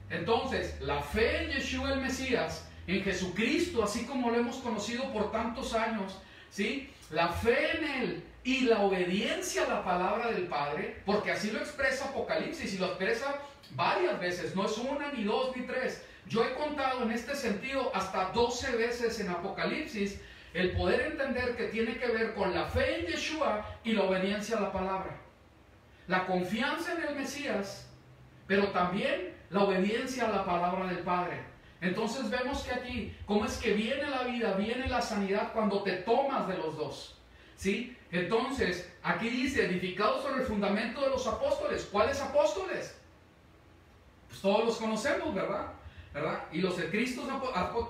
Entonces, la fe en Yeshua el Mesías, en Jesucristo, así como lo hemos conocido por tantos años, ¿sí? La fe en Él y la obediencia a la palabra del Padre, porque así lo expresa Apocalipsis y lo expresa varias veces, no es una, ni dos, ni tres. Yo he contado en este sentido hasta 12 veces en Apocalipsis el poder entender que tiene que ver con la fe en Yeshua y la obediencia a la palabra. La confianza en el Mesías, pero también la obediencia a la palabra del Padre. Entonces vemos que aquí, cómo es que viene la vida, viene la sanidad cuando te tomas de los dos. ¿Sí? Entonces, aquí dice, edificados sobre el fundamento de los apóstoles. ¿Cuáles apóstoles? Pues todos los conocemos, ¿verdad? Y los escritos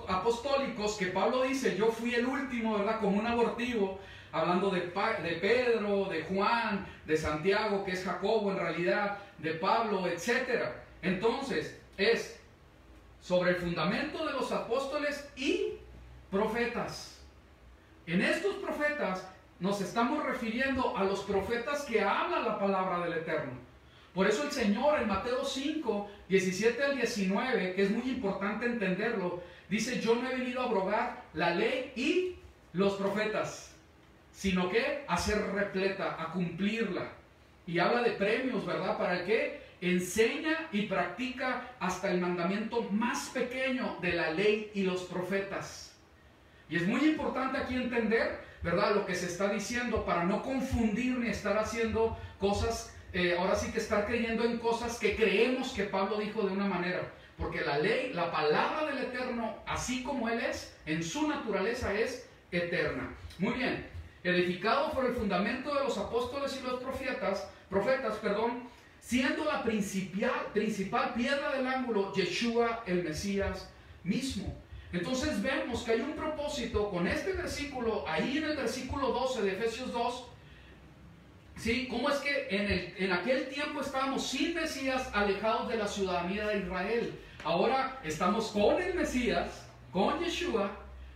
apostólicos que Pablo dice, yo fui el último, ¿verdad? Como un abortivo, hablando de Pedro, de Juan, de Santiago, que es Jacobo en realidad, de Pablo, etc. Entonces, es sobre el fundamento de los apóstoles y profetas. En estos profetas nos estamos refiriendo a los profetas que hablan la palabra del Eterno. Por eso el Señor en Mateo 5, 17 al 19, que es muy importante entenderlo, dice, yo no he venido a abrogar la ley y los profetas, sino que a ser repleta, a cumplirla. Y habla de premios, ¿verdad? Para el que enseña y practica hasta el mandamiento más pequeño de la ley y los profetas. Y es muy importante aquí entender, ¿verdad?, lo que se está diciendo para no confundir ni estar haciendo cosas, ahora sí que estar creyendo en cosas que creemos que Pablo dijo de una manera. Porque la ley, la palabra del Eterno, así como Él es, en su naturaleza es eterna. Muy bien, edificado por el fundamento de los apóstoles y los profetas, siendo la principal piedra del ángulo, Yeshua el Mesías mismo. Entonces vemos que hay un propósito con este versículo, ahí en el versículo 12 de Efesios 2, ¿sí? ¿Cómo es que en aquel tiempo estábamos sin Mesías, alejados de la ciudadanía de Israel? Ahora estamos con el Mesías, con Yeshua,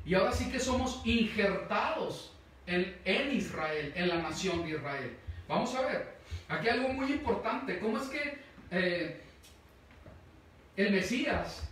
y ahora sí que somos injertados en Israel, en la nación de Israel. Vamos a ver, aquí algo muy importante, ¿cómo es que el Mesías,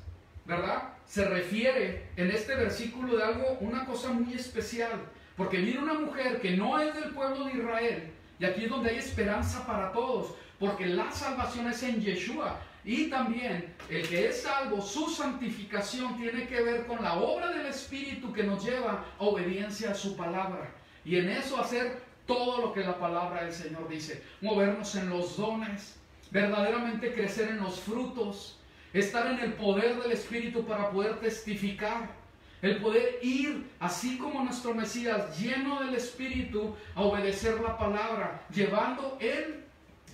¿verdad?, se refiere en este versículo de algo, una cosa muy especial? Porque viene una mujer que no es del pueblo de Israel, y aquí es donde hay esperanza para todos, porque la salvación es en Yeshua. Y también el que es salvo, su santificación tiene que ver con la obra del Espíritu que nos lleva a obediencia a su palabra. Y en eso hacer todo lo que la palabra del Señor dice. Movernos en los dones, verdaderamente crecer en los frutos, estar en el poder del Espíritu para poder testificar. El poder ir, así como nuestro Mesías, lleno del Espíritu, a obedecer la palabra, llevando el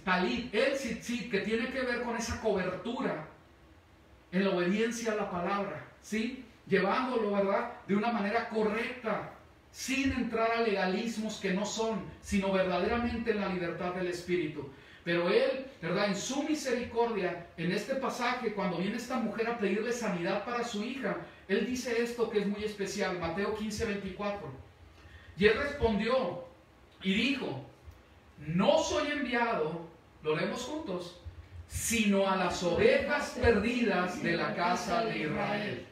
talit, el tzitzit, que tiene que ver con esa cobertura en la obediencia a la palabra, ¿sí? Llevándolo, ¿verdad?, de una manera correcta, sin entrar a legalismos que no son, sino verdaderamente en la libertad del Espíritu. Pero Él, ¿verdad?, en su misericordia, en este pasaje, cuando viene esta mujer a pedirle sanidad para su hija, Él dice esto que es muy especial, Mateo 15, 24. Y Él respondió y dijo, no soy enviado, lo leemos juntos, sino a las ovejas perdidas de la casa de Israel.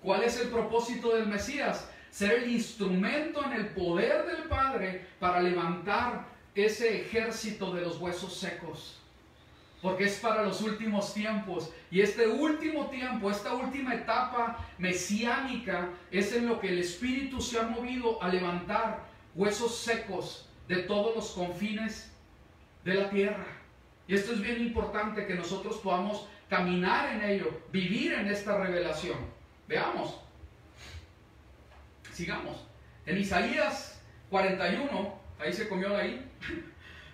¿Cuál es el propósito del Mesías? Ser el instrumento en el poder del Padre para levantar ese ejército de los huesos secos. Porque es para los últimos tiempos. Y este último tiempo, esta última etapa mesiánica, es en lo que el Espíritu se ha movido a levantar huesos secos de todos los confines de la tierra. Y esto es bien importante, que nosotros podamos caminar en ello, vivir en esta revelación. Veamos. Sigamos. En Isaías 41, ahí se comió la I.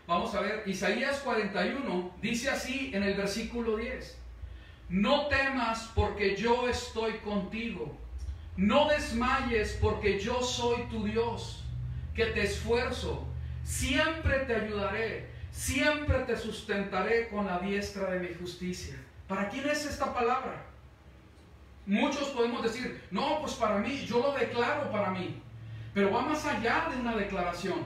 Vamos a ver, Isaías 41 dice así en el versículo 10. No temas porque yo estoy contigo. No desmayes porque yo soy tu Dios, que te esfuerzo. Siempre te ayudaré, siempre te sustentaré con la diestra de mi justicia. ¿Para quién es esta palabra? Muchos podemos decir, no, pues para mí, yo lo declaro para mí. Pero va más allá de una declaración.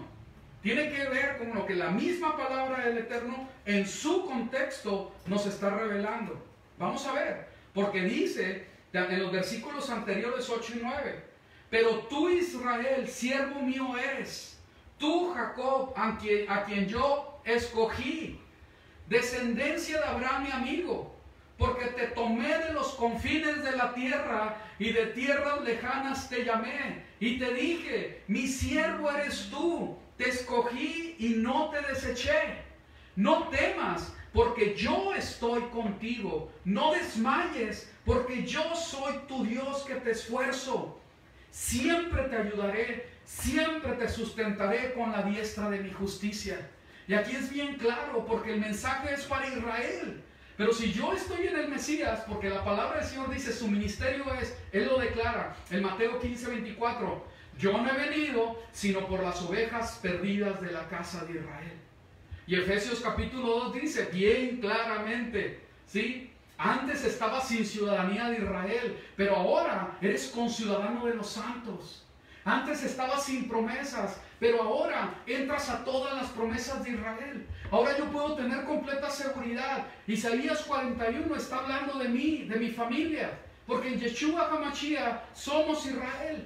Tiene que ver con lo que la misma palabra del Eterno en su contexto nos está revelando. Vamos a ver, porque dice en los versículos anteriores 8 y 9, pero tú Israel, siervo mío eres, tú Jacob, a quien yo escogí, descendencia de Abraham mi amigo, porque te tomé de los confines de la tierra y de tierras lejanas te llamé y te dije, mi siervo eres tú, te escogí y no te deseché. No temas, porque yo estoy contigo. No desmayes, porque yo soy tu Dios que te esfuerzo. Siempre te ayudaré, siempre te sustentaré con la diestra de mi justicia. Y aquí es bien claro, porque el mensaje es para Israel. Pero si yo estoy en el Mesías, porque la palabra del Señor dice, su ministerio es, Él lo declara, en Mateo 15:24, yo no he venido sino por las ovejas perdidas de la casa de Israel. Y Efesios capítulo 2 dice bien claramente, ¿sí? Antes estabas sin ciudadanía de Israel, pero ahora eres conciudadano de los santos. Antes estabas sin promesas, pero ahora entras a todas las promesas de Israel. Ahora yo puedo tener completa seguridad. Isaías 41 está hablando de mí, de mi familia, porque en Yeshua HaMashiach somos Israel.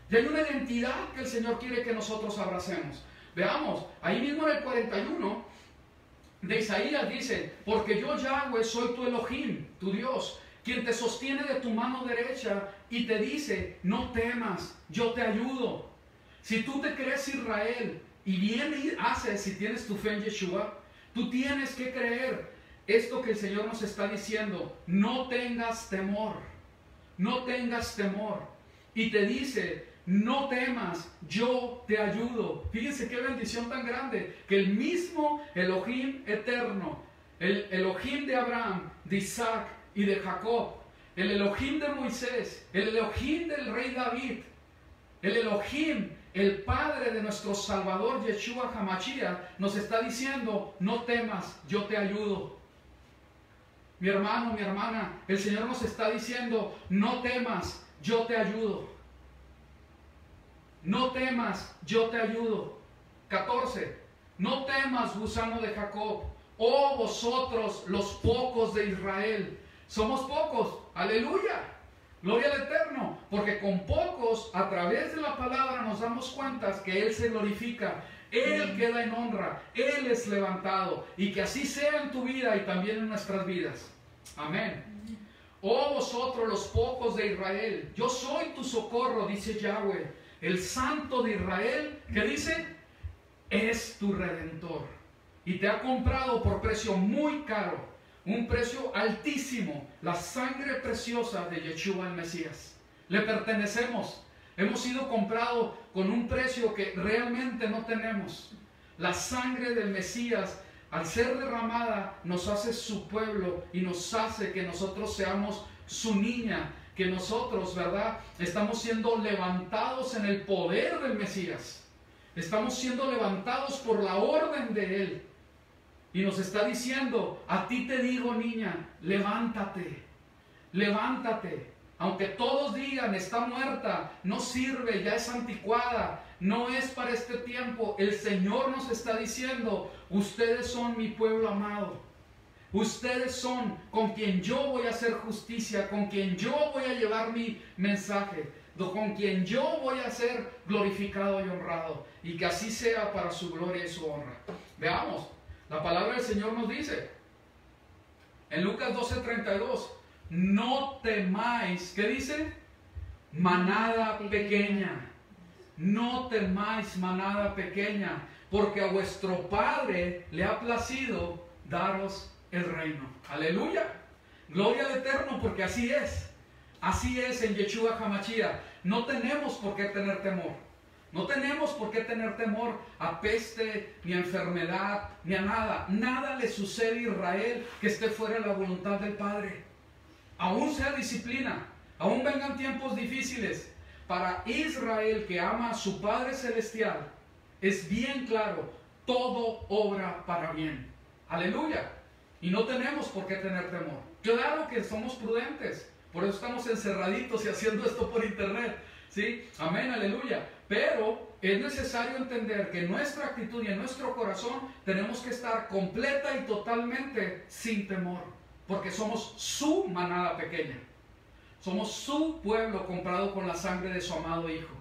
Y hay una identidad que el Señor quiere que nosotros abracemos. Veamos, ahí mismo en el 41 de Isaías dice, porque yo Yahweh soy tu Elohim, tu Dios, quien te sostiene de tu mano derecha y te dice, no temas, yo te ayudo. Si tú te crees Israel y bien haces, si tienes tu fe en Yeshua, tú tienes que creer esto que el Señor nos está diciendo, no tengas temor, no tengas temor. Y te dice, no temas, yo te ayudo. Fíjense qué bendición tan grande, que el mismo Elohim eterno, el Elohim de Abraham, de Isaac y de Jacob, el Elohim de Moisés, el Elohim del rey David, el Elohim, el Padre de nuestro Salvador Yeshua HaMashiach, nos está diciendo, no temas, yo te ayudo. Mi hermano, mi hermana, el Señor nos está diciendo, no temas, yo te ayudo. No temas, yo te ayudo. 14. No temas, gusano de Jacob, oh vosotros los pocos de Israel. Somos pocos, aleluya, gloria al Eterno, porque con pocos, a través de la palabra nos damos cuenta que Él se glorifica, Él queda en honra, Él es levantado, y que así sea en tu vida y también en nuestras vidas. Amén. Oh vosotros los pocos de Israel, yo soy tu socorro, dice Yahweh. El Santo de Israel, ¿qué dice? Es tu Redentor. Y te ha comprado por precio muy caro, un precio altísimo, la sangre preciosa de Yeshua el Mesías. Le pertenecemos. Hemos sido comprados con un precio que realmente no tenemos. La sangre del Mesías, al ser derramada, nos hace su pueblo y nos hace que nosotros seamos su niña, que nosotros, ¿verdad?, estamos siendo levantados en el poder del Mesías. Estamos siendo levantados por la orden de Él. Y nos está diciendo, a ti te digo, niña, levántate, levántate. Aunque todos digan, está muerta, no sirve, ya es anticuada, no es para este tiempo. El Señor nos está diciendo, ustedes son mi pueblo amado. Ustedes son con quien yo voy a hacer justicia, con quien yo voy a llevar mi mensaje, con quien yo voy a ser glorificado y honrado, y que así sea para su gloria y su honra. Veamos, la palabra del Señor nos dice, en Lucas 12:32, no temáis, ¿qué dice? Manada pequeña, no temáis manada pequeña, porque a vuestro Padre le ha placido daros el reino. Aleluya, gloria al Eterno, porque así es en Yeshua HaMashiach. No tenemos por qué tener temor, No tenemos por qué tener temor a peste, ni a enfermedad, ni a nada. Nada le sucede a Israel que esté fuera de la voluntad del Padre. Aún sea disciplina, aún vengan tiempos difíciles. Para Israel, que ama a su Padre Celestial, es bien claro, todo obra para bien. Aleluya. Y no tenemos por qué tener temor. Claro que somos prudentes. Por eso estamos encerraditos y haciendo esto por internet. ¿Sí? Amén, aleluya. Pero es necesario entender que en nuestra actitud y en nuestro corazón tenemos que estar completa y totalmente sin temor. Porque somos su manada pequeña. Somos su pueblo comprado con la sangre de su amado Hijo.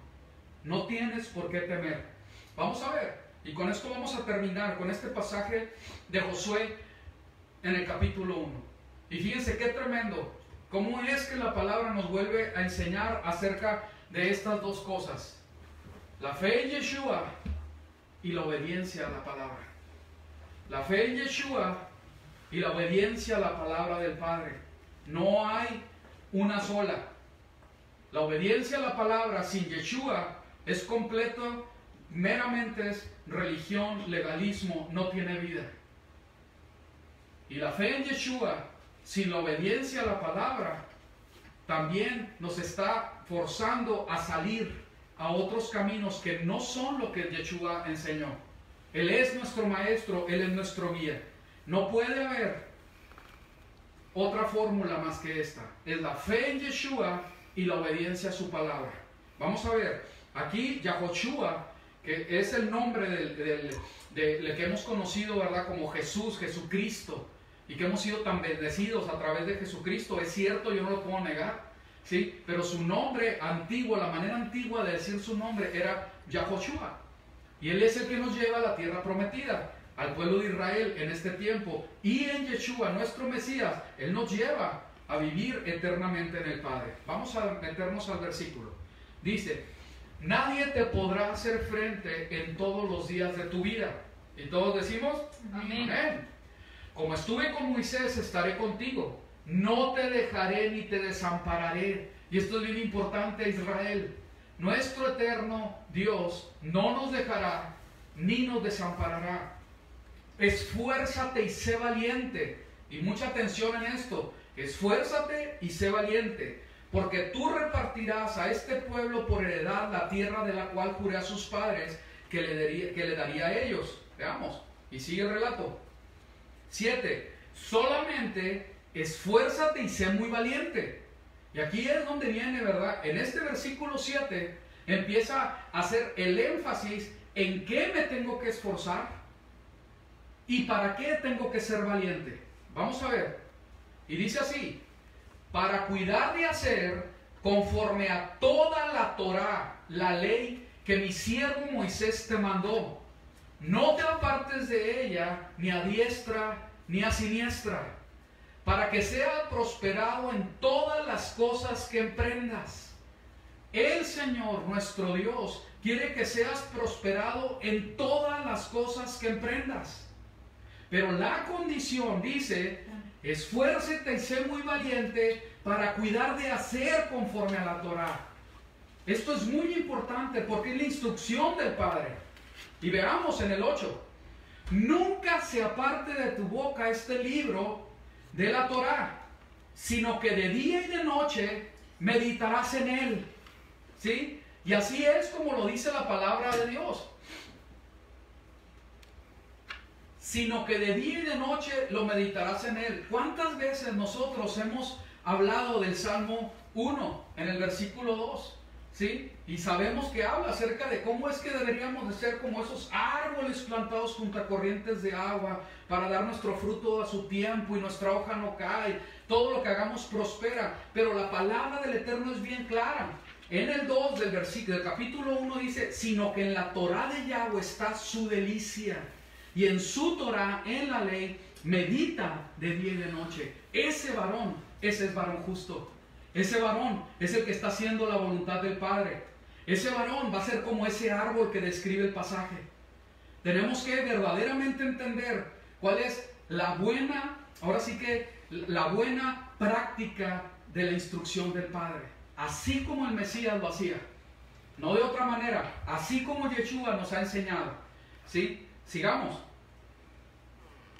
No tienes por qué temer. Vamos a ver. Y con esto vamos a terminar con este pasaje de Josué en el capítulo 1. Y fíjense qué tremendo. ¿Cómo es que la palabra nos vuelve a enseñar acerca de estas dos cosas? La fe en Yeshua y la obediencia a la palabra. La fe en Yeshua y la obediencia a la palabra del Padre. No hay una sola. La obediencia a la palabra sin Yeshua es completo, meramente es religión, legalismo, no tiene vida. Y la fe en Yeshua sin la obediencia a la palabra también nos está forzando a salir a otros caminos que no son lo que Yeshua enseñó. Él es nuestro maestro, Él es nuestro guía. No puede haber otra fórmula más que esta. Es la fe en Yeshua y la obediencia a su palabra. Vamos a ver, aquí Yahoshua, que es el nombre del que hemos conocido, ¿verdad? Como Jesús, Jesucristo, y que hemos sido tan bendecidos a través de Jesucristo. Es cierto, yo no lo puedo negar, ¿sí? Pero su nombre antiguo, la manera antigua de decir su nombre era Yahoshua. Y Él es el que nos lleva a la tierra prometida, al pueblo de Israel en este tiempo. Y en Yeshua, nuestro Mesías, Él nos lleva a vivir eternamente en el Padre. Vamos a meternos al versículo. Dice: nadie te podrá hacer frente en todos los días de tu vida. ¿Y todos decimos? Amén. Amén. Como estuve con Moisés, estaré contigo. No te dejaré ni te desampararé. Y esto es bien importante, Israel. Nuestro eterno Dios no nos dejará ni nos desamparará. Esfuérzate y sé valiente. Y mucha atención en esto. Esfuérzate y sé valiente, porque tú repartirás a este pueblo por heredad la tierra de la cual juré a sus padres que le daría a ellos. Veamos. Y sigue el relato. 7. Solamente esfuérzate y sé muy valiente. Y aquí es donde viene, ¿verdad? En este versículo 7 empieza a hacer el énfasis en qué me tengo que esforzar y para qué tengo que ser valiente. Vamos a ver. Y dice así: para cuidar de hacer conforme a toda la Torá, la ley que mi siervo Moisés te mandó. No te apartes de ella ni a diestra ni a siniestra, para que seas prosperado en todas las cosas que emprendas. El Señor, nuestro Dios, quiere que seas prosperado en todas las cosas que emprendas. Pero la condición dice: esfuérzate y sé muy valiente para cuidar de hacer conforme a la Torá. Esto es muy importante porque es la instrucción del Padre. Y veamos en el 8. Nunca se aparte de tu boca este libro de la Torá, sino que de día y de noche meditarás en él. ¿Sí? Y así es como lo dice la palabra de Dios. Sino que de día y de noche lo meditarás en él. ¿Cuántas veces nosotros hemos hablado del Salmo 1 en el versículo 2? ¿Sí? Y sabemos que habla acerca de cómo es que deberíamos de ser como esos árboles plantados junto a corrientes de agua para dar nuestro fruto a su tiempo y nuestra hoja no cae. Todo lo que hagamos prospera. Pero la palabra del Eterno es bien clara. En el 2 del capítulo 1 dice: sino que en la Torá de Yahweh está su delicia, y en su Torá, en la ley, medita de día y de noche. Ese varón, ese es varón justo. Ese varón es el que está haciendo la voluntad del Padre. Ese varón va a ser como ese árbol que describe el pasaje. Tenemos que verdaderamente entender cuál es la buena, ahora sí que la buena práctica de la instrucción del Padre. Así como el Mesías lo hacía. no de otra manera, así como Yeshua nos ha enseñado. ¿Sí? Sigamos.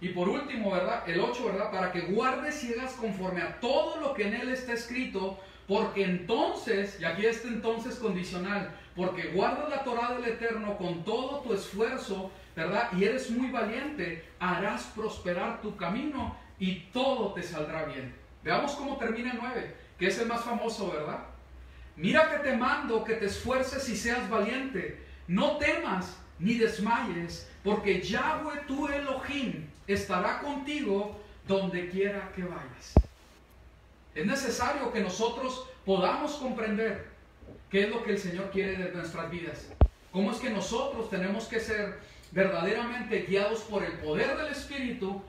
Y por último, ¿verdad? El 8, ¿verdad? Para que guardes y hagas conforme a todo lo que en él está escrito, porque entonces, y aquí está entonces condicional, porque guardas la Torá del Eterno con todo tu esfuerzo, ¿verdad? Y eres muy valiente, harás prosperar tu camino y todo te saldrá bien. Veamos cómo termina el 9, que es el más famoso, ¿verdad? Mira que te mando que te esfuerces y seas valiente, no temas ni desmayes, porque Yahweh tu Elohim estará contigo donde quiera que vayas. Es necesario que nosotros podamos comprender qué es lo que el Señor quiere de nuestras vidas. Cómo es que nosotros tenemos que ser verdaderamente guiados por el poder del Espíritu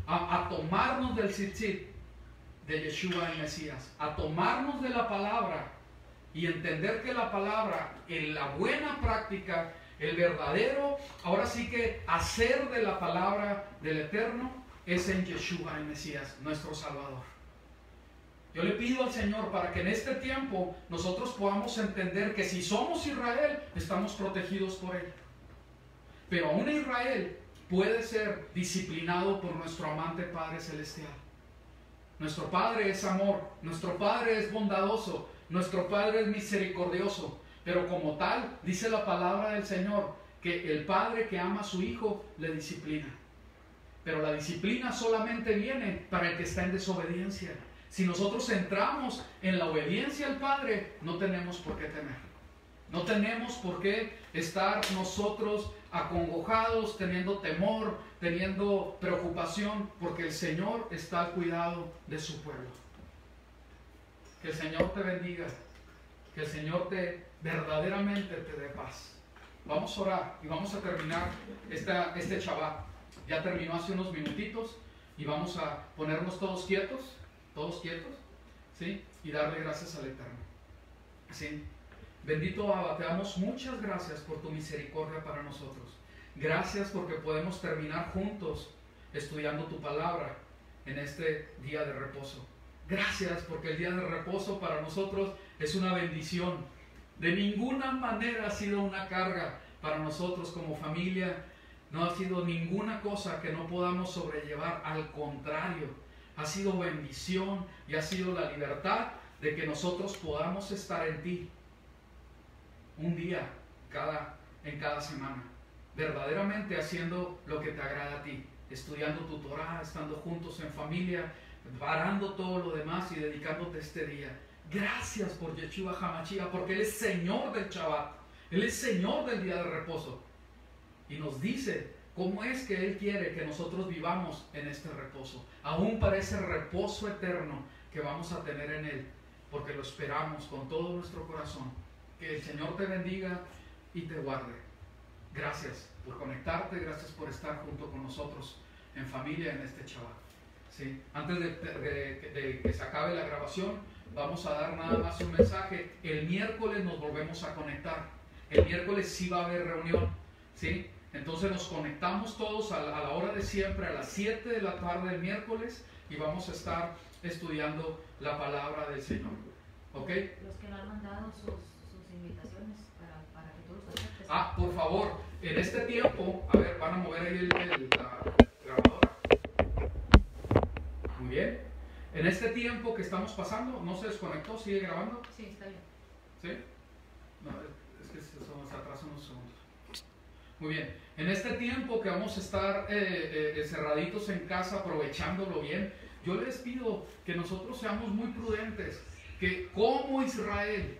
a tomarnos del tzitzit de Yeshua el Mesías, a tomarnos de la palabra y entender que la palabra, en la buena práctica, el verdadero, ahora sí que hacer de la palabra del Eterno, es en Yeshua el Mesías, nuestro Salvador. Yo le pido al Señor para que en este tiempo nosotros podamos entender que si somos Israel, estamos protegidos por Él. Pero aún Israel puede ser disciplinado por nuestro amante Padre Celestial. Nuestro Padre es amor, nuestro Padre es bondadoso, nuestro Padre es misericordioso. Pero como tal, dice la palabra del Señor, que el Padre que ama a su Hijo le disciplina. Pero la disciplina solamente viene para el que está en desobediencia. Si nosotros entramos en la obediencia al Padre, no tenemos por qué temer. No tenemos por qué estar nosotros acongojados, teniendo temor, teniendo preocupación, porque el Señor está al cuidado de su pueblo. Que el Señor te bendiga, que el Señor verdaderamente te dé paz. Vamos a orar y vamos a terminar este Shabbat. Ya terminó hace unos minutitos y vamos a ponernos todos quietos, ¿sí? Y darle gracias al Eterno. ¿Sí? Bendito Abba, te damos muchas gracias por tu misericordia para nosotros. Gracias porque podemos terminar juntos estudiando tu palabra en este día de reposo. Gracias porque el día de reposo para nosotros es una bendición. De ninguna manera ha sido una carga para nosotros como familia. No ha sido ninguna cosa que no podamos sobrellevar. Al contrario, ha sido bendición y ha sido la libertad de que nosotros podamos estar en ti un día en cada semana, verdaderamente haciendo lo que te agrada a ti, estudiando tu Torah, estando juntos en familia, parando todo lo demás y dedicándote este día. Gracias por Yeshua HaMashiach, porque Él es Señor del Shabbat, Él es Señor del día de reposo, y nos dice cómo es que Él quiere que nosotros vivamos en este reposo, aún para ese reposo eterno que vamos a tener en Él, porque lo esperamos con todo nuestro corazón. Que el Señor te bendiga y te guarde. Gracias por conectarte, gracias por estar junto con nosotros en familia en este Shabbat. ¿Sí? Antes de que se acabe la grabación, vamos a dar nada más un mensaje. El miércoles nos volvemos a conectar. El miércoles sí va a haber reunión. ¿Sí? Entonces nos conectamos todos a la hora de siempre, a las 7 de la tarde del miércoles, y vamos a estar estudiando la palabra del Señor. ¿Ok? Los que no han mandado sus invitaciones para que tú los aceptes. Por favor, en este tiempo, a ver, van a mover ahí la grabadora. Muy bien. En este tiempo que estamos pasando, ¿no se desconectó? ¿Sigue grabando? Sí, está bien. ¿Sí? No, es que se atrasa unos segundos. Muy bien. En este tiempo que vamos a estar encerraditos en casa, aprovechándolo bien, yo les pido que nosotros seamos muy prudentes, que como Israel,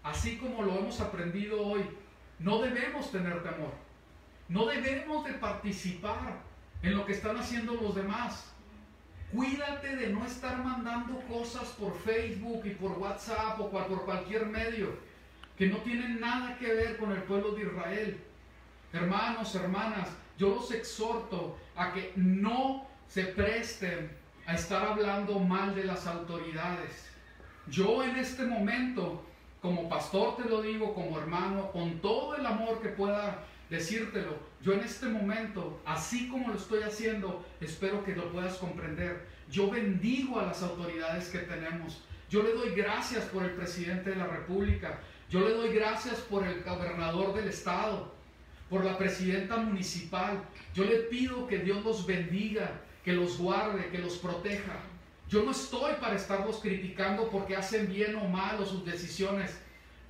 así como lo hemos aprendido hoy, no debemos tener temor. No debemos de participar en lo que están haciendo los demás. Cuídate de no estar mandando cosas por Facebook y por WhatsApp o por cualquier medio que no tienen nada que ver con el pueblo de Israel. Hermanos, hermanas, yo los exhorto a que no se presten a estar hablando mal de las autoridades. Yo en este momento, como pastor te lo digo, como hermano, con todo el amor que pueda decírtelo, yo en este momento, así como lo estoy haciendo, espero que lo puedas comprender. Yo bendigo a las autoridades que tenemos. Yo le doy gracias por el presidente de la República. Yo le doy gracias por el gobernador del estado, por la presidenta municipal. Yo le pido que Dios los bendiga, que los guarde, que los proteja. Yo no estoy para estarlos criticando porque hacen bien o mal o sus decisiones.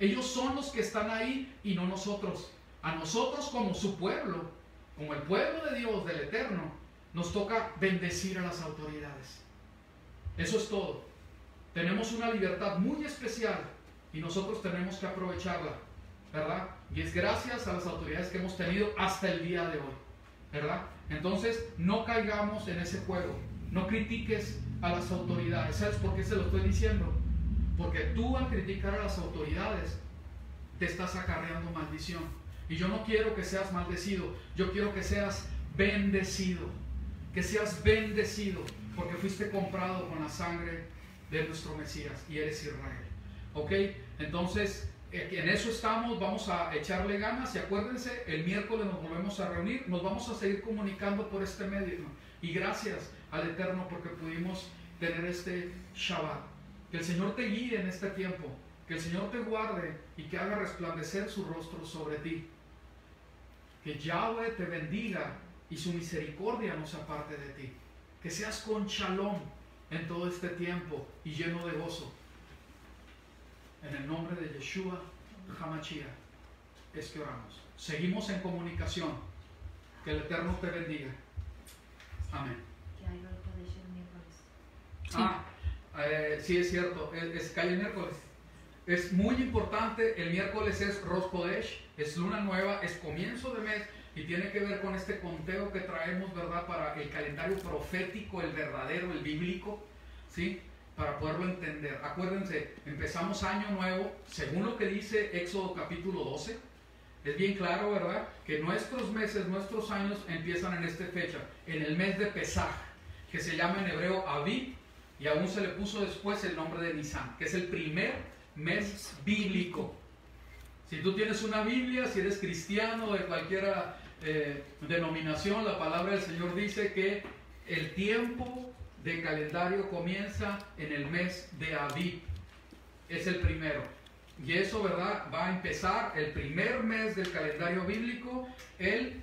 Ellos son los que están ahí y no nosotros. A nosotros como su pueblo, como el pueblo de Dios, del Eterno, nos toca bendecir a las autoridades. Eso es todo. Tenemos una libertad muy especial y nosotros tenemos que aprovecharla, ¿verdad? Y es gracias a las autoridades que hemos tenido hasta el día de hoy, ¿verdad? Entonces, no caigamos en ese juego. No critiques a las autoridades. ¿Sabes por qué se lo estoy diciendo? Porque tú, al criticar a las autoridades, te estás acarreando maldición. Y yo no quiero que seas maldecido. Yo quiero que seas bendecido. Que seas bendecido. Porque fuiste comprado con la sangre de nuestro Mesías y eres Israel. ¿Ok? Entonces, en eso estamos. Vamos a echarle ganas. Y acuérdense, el miércoles nos volvemos a reunir. Nos vamos a seguir comunicando por este medio. Y gracias al Eterno porque pudimos tener este Shabbat. Que el Señor te guíe en este tiempo. Que el Señor te guarde y que haga resplandecer su rostro sobre ti. Que Yahweh te bendiga y su misericordia no se aparte de ti. Que seas con shalom en todo este tiempo y lleno de gozo. En el nombre de Yeshua HaMashiach es que oramos. Seguimos en comunicación. Que el Eterno te bendiga. Amén. Sí, es cierto. Cae el miércoles. Es muy importante. El miércoles es Rosh Kodesh, es luna nueva, es comienzo de mes y tiene que ver con este conteo que traemos, ¿verdad? Para el calendario profético, el verdadero, el bíblico, ¿sí? Para poderlo entender. Acuérdense, empezamos año nuevo, según lo que dice Éxodo capítulo 12. Es bien claro, ¿verdad? Que nuestros meses, nuestros años empiezan en esta fecha, en el mes de Pesaj, que se llama en hebreo Aviv, y aún se le puso después el nombre de Nisan, que es el primer mes bíblico. Si tú tienes una Biblia, si eres cristiano de cualquier denominación, la palabra del Señor dice que el tiempo de calendario comienza en el mes de Aviv. Es el primero. Y eso, ¿verdad? Va a empezar el primer mes del calendario bíblico el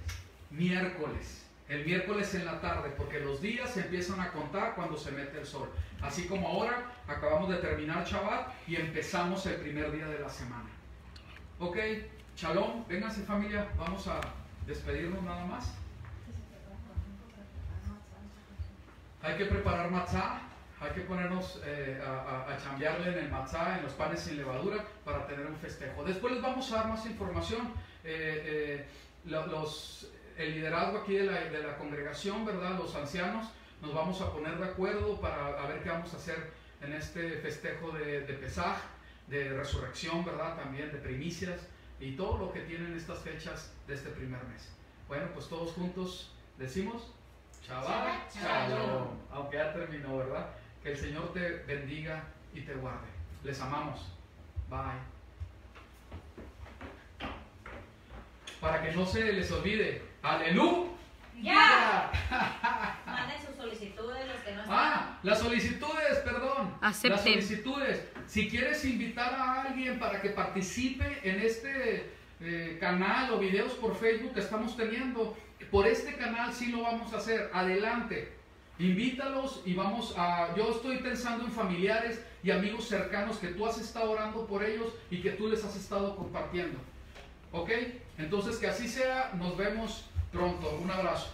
miércoles. El miércoles en la tarde, porque los días se empiezan a contar cuando se mete el sol. Así como ahora acabamos de terminar Shabbat y empezamos el primer día de la semana. Ok, shalom, vénganse familia, vamos a despedirnos nada más. Hay que preparar matzah, hay que ponernos a chambearle en el matzah, en los panes sin levadura, para tener un festejo. Después les vamos a dar más información. El liderazgo aquí de la congregación, ¿verdad? Los ancianos, nos vamos a poner de acuerdo para ver qué vamos a hacer en este festejo de Pesaj, de resurrección, ¿verdad? También de primicias y todo lo que tienen estas fechas de este primer mes. Bueno, pues todos juntos decimos Shabbat Shalom. Aunque ya terminó, ¿verdad? Que el Señor te bendiga y te guarde. Les amamos. Bye. Para que no se les olvide, ¡aleluya! ¡Ya! Manden sus solicitudes, los que no están. Las solicitudes, perdón. Acepten. Las solicitudes. Si quieres invitar a alguien para que participe en este canal o videos por Facebook que estamos teniendo, por este canal sí lo vamos a hacer. Adelante. Invítalos y vamos a... Yo estoy pensando en familiares y amigos cercanos que tú has estado orando por ellos y que tú les has estado compartiendo. ¿Ok? Entonces que así sea. Nos vemos pronto. Un abrazo.